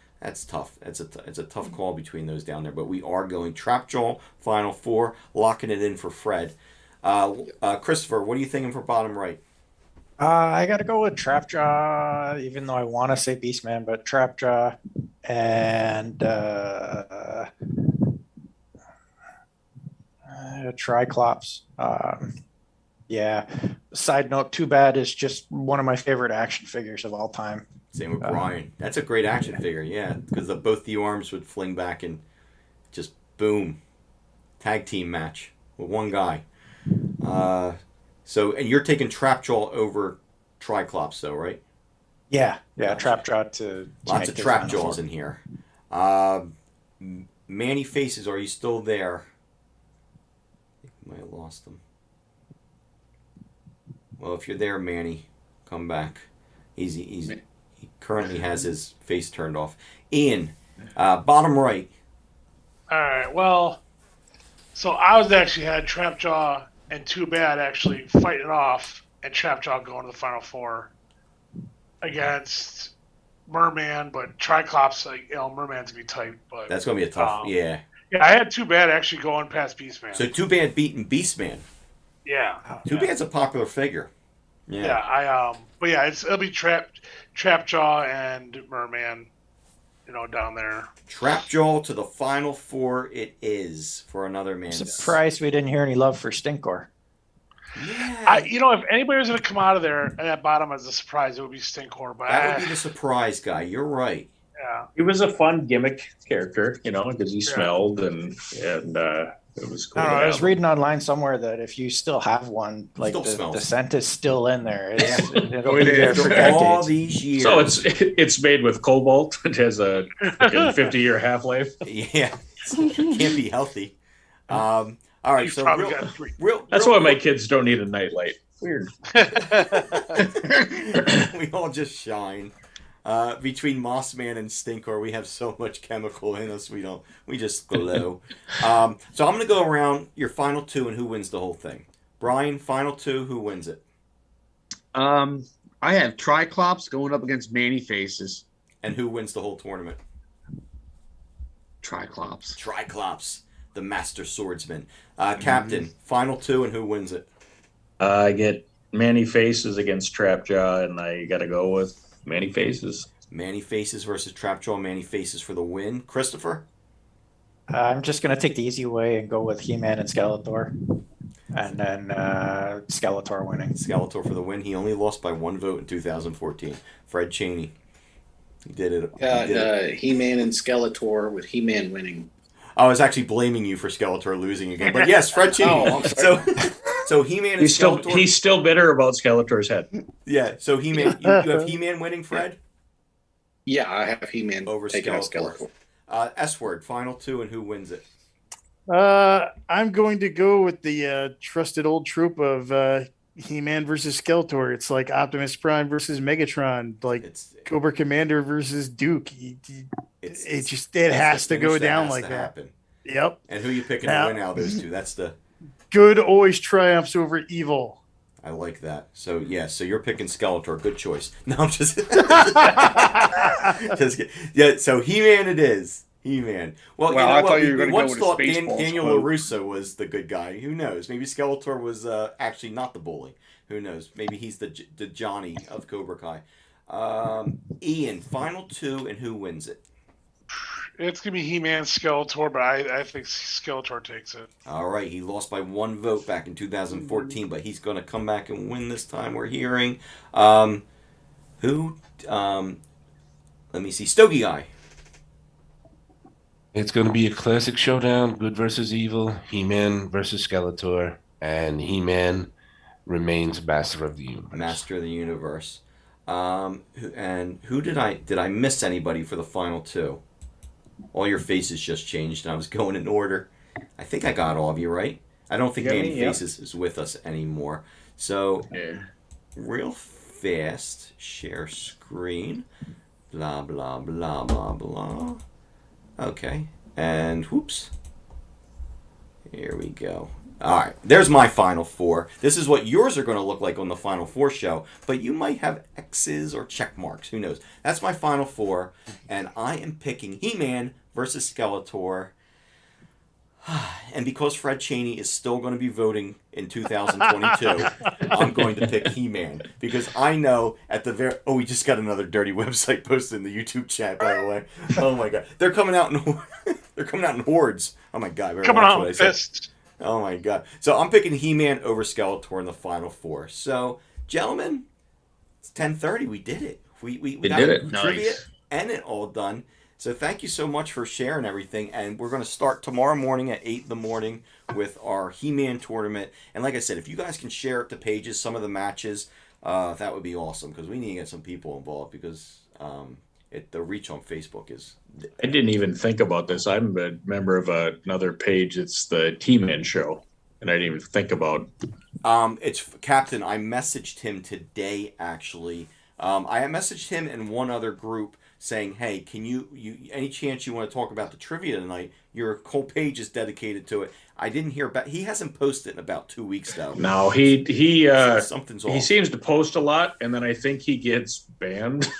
tough. It's a tough call between those down there, but we are going Trapjaw final 4, locking it in for Fred. Christopher, what are you thinking for bottom right? I got to go with Trapjaw, even though I want to say Beastman, but Trapjaw and Triclops. Yeah. Side note, Too Bad is just one of my favorite action figures of all time. Same with Brian. That's a great action figure, yeah, because both the arms would fling back and just boom, tag team match with one guy. And you're taking Trapjaw over Triclops, though, right? Yeah, Trapjaw to lots of Trapjaws in here. Manny Faces, are you still there? I think we might have lost them. Well, if you're there, Manny, come back. He currently has his face turned off. Ian, bottom right. All right. Well, so I was actually had Trapjaw and Too Bad actually fighting off, and Trapjaw going to the final 4 against Merman, but Triclops, Merman's gonna be tight. But that's gonna be a tough. Yeah, I had Too Bad actually going past Beastman. So Too Bad beating Beastman. Yeah. Too Bad's a popular figure. Yeah. But yeah, it'll be Trapjaw and Merman, down there. Trapjaw to the final 4. It is for another man. Surprised we didn't hear any love for Stinkor. Yeah. If anybody was going to come out of there at that bottom as a surprise, it would be Stinkor. But that would be the surprise guy. You're right. Yeah. He was a fun gimmick character, because he smelled and it was cool. I was reading online somewhere that if you still have one, like the scent is still in there. It'll be there for all decades. these years. So it's made with cobalt. It has a 50-year half-life. Yeah, it can't be healthy. All right, so real. That's why my kids don't need a nightlight. Weird. We all just shine. Between Mossman and Stinkor, we have so much chemical in us. We just glow. So I'm going to go around your final 2 and who wins the whole thing. Brian, final 2, who wins it? I have Triclops going up against Manny Faces. And who wins the whole tournament? Triclops, the master swordsman. Captain, final 2 and who wins it? I get Manny Faces against Trapjaw, and I got to go with Manny Faces. Manny Faces versus Trapjaw. Manny Faces for the win. Christopher? I'm just going to take the easy way and go with He-Man and Skeletor. And then Skeletor winning. Skeletor for the win. He only lost by 1 vote in 2014. Fred Cheney. He did it. He-Man and Skeletor with He-Man winning I was actually blaming you for Skeletor losing again. But yes, Fred Cheney. I'm sorry. So He-Man and He's Skeletor. He's still bitter about Skeletor's head. Yeah, so He-Man, you have He-Man winning, Fred? Yeah, I have He-Man Over taking out Skeletor. Skeletor. S-word, final two, and who wins it? I'm going to go with the trusted old trope of He-Man versus Skeletor. It's like Optimus Prime versus Megatron, like Cobra Commander versus Duke. It has to go down like that. Happen. Yep. And who you picking to win out of those two? That's the good always triumphs over evil. I like that. So yeah, so you're picking Skeletor. Good choice. No, I'm just just kidding. Yeah. So He-Man it is. He-Man. Well, you know I what? thought you were We going once to go thought with Spaceballs Daniel quote. LaRusso was the good guy. Who knows? Maybe Skeletor was actually not the bully. Who knows? Maybe he's the Johnny of Cobra Kai. Ian, final two, and who wins it? It's gonna be He-Man, Skeletor, but I think Skeletor takes it. All right, he lost by 1 vote back in 2014, but he's going to come back and win this time. We're hearing who? Let me see, Stogie Guy. It's going to be a classic showdown: good versus evil, He-Man versus Skeletor, and He-Man remains master of the universe. Master of the universe. Who did I miss anybody for the final two? All your faces just changed, and I was going in order. I think I got all of you right. I don't think Manny Faces is with us anymore. So, real fast, share screen. Blah, blah, blah, blah, blah. Okay. And whoops. Here we go. All right. There's my final four. This is what yours are going to look like on the final four show. But you might have X's or check marks. Who knows? That's my final four. And I am picking He-Man versus Skeletor. And because Fred Cheney is still going to be voting in 2022, I'm going to pick He-Man. Because I know at the very... Oh, we just got another dirty website posted in the YouTube chat, by the way. Oh, my God. They're coming out in, they're coming out in hordes. Oh, my God. Coming out with fists. Oh, my God. So I'm picking He-Man over Skeletor in the final four. So, gentlemen, it's 10:30. We did it. We got did it. Trivia Nice. and it all done. So thank you so much for sharing everything. And we're going to start tomorrow morning at 8 in the morning with our He-Man tournament. And like I said, if you guys can share it to pages, some of the matches, that would be awesome. Because we need to get some people involved. Because the reach on Facebook is... I didn't even think about this. I'm a member of another page. It's the T-Man show. And I didn't even think about... It's Captain. I messaged him today, actually. I messaged him in one other group saying, hey, can you any chance you want to talk about the trivia tonight? Your whole page is dedicated to it. I didn't hear back. He hasn't posted in about 2 weeks, though. No, he something's off. He seems to post a lot, and then I think he gets banned.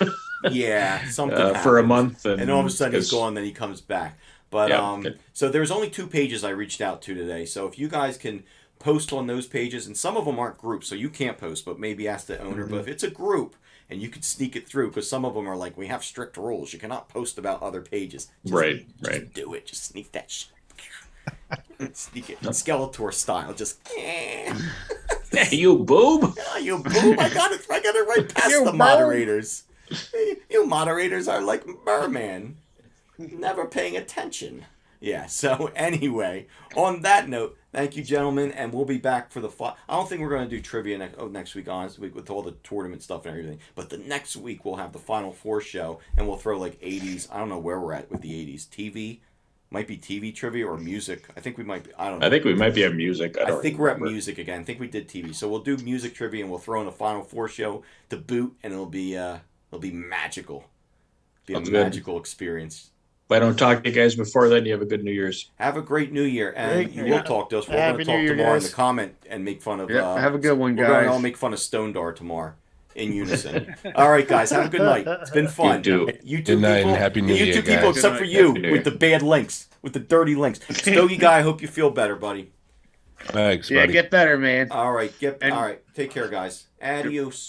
Yeah, something for a month. And all of a sudden he's gone, then he comes back. But Yeah, so there's only 2 pages I reached out to today. So if you guys can post on those pages, and some of them aren't groups, so you can't post, but maybe ask the owner. But if it's a group, and you could sneak it through, because some of them are like, we have strict rules. You cannot post about other pages. Just do it. Just sneak that shit. Sneak it. Skeletor style. Just, you boob. Yeah, you boob. I got it right past the moderators. You moderators are like Merman. Never paying attention. Yeah, so anyway, on that note, thank you, gentlemen, and we'll be back for the... I don't think we're going to do trivia next week, honestly, with all the tournament stuff and everything, but the next week we'll have the Final Four show, and we'll throw, like, 80s... I don't know where we're at with the 80s. TV? Might be TV trivia or music. I think we might be... I don't know. I think we might be at music. I think we're at music again. I think we did TV. So we'll do music trivia, and we'll throw in a Final Four show to boot, and it'll be magical. It'll be a magical experience. If I don't talk to you guys before then, you have a good New Year's. Have a great New Year, and you will talk to us. We're going to talk tomorrow in the comment and make fun of... have a good one, guys. We're going to all make fun of Stone Dar tomorrow in unison. All right, guys, have a good night. It's been fun. You two night people, and Happy New Year, you two people, guys. except for you, with the bad links, with the dirty links. Stogie Guy, I hope you feel better, buddy. Thanks, buddy. Yeah, get better, man. All right, all right. Take care, guys. Adios.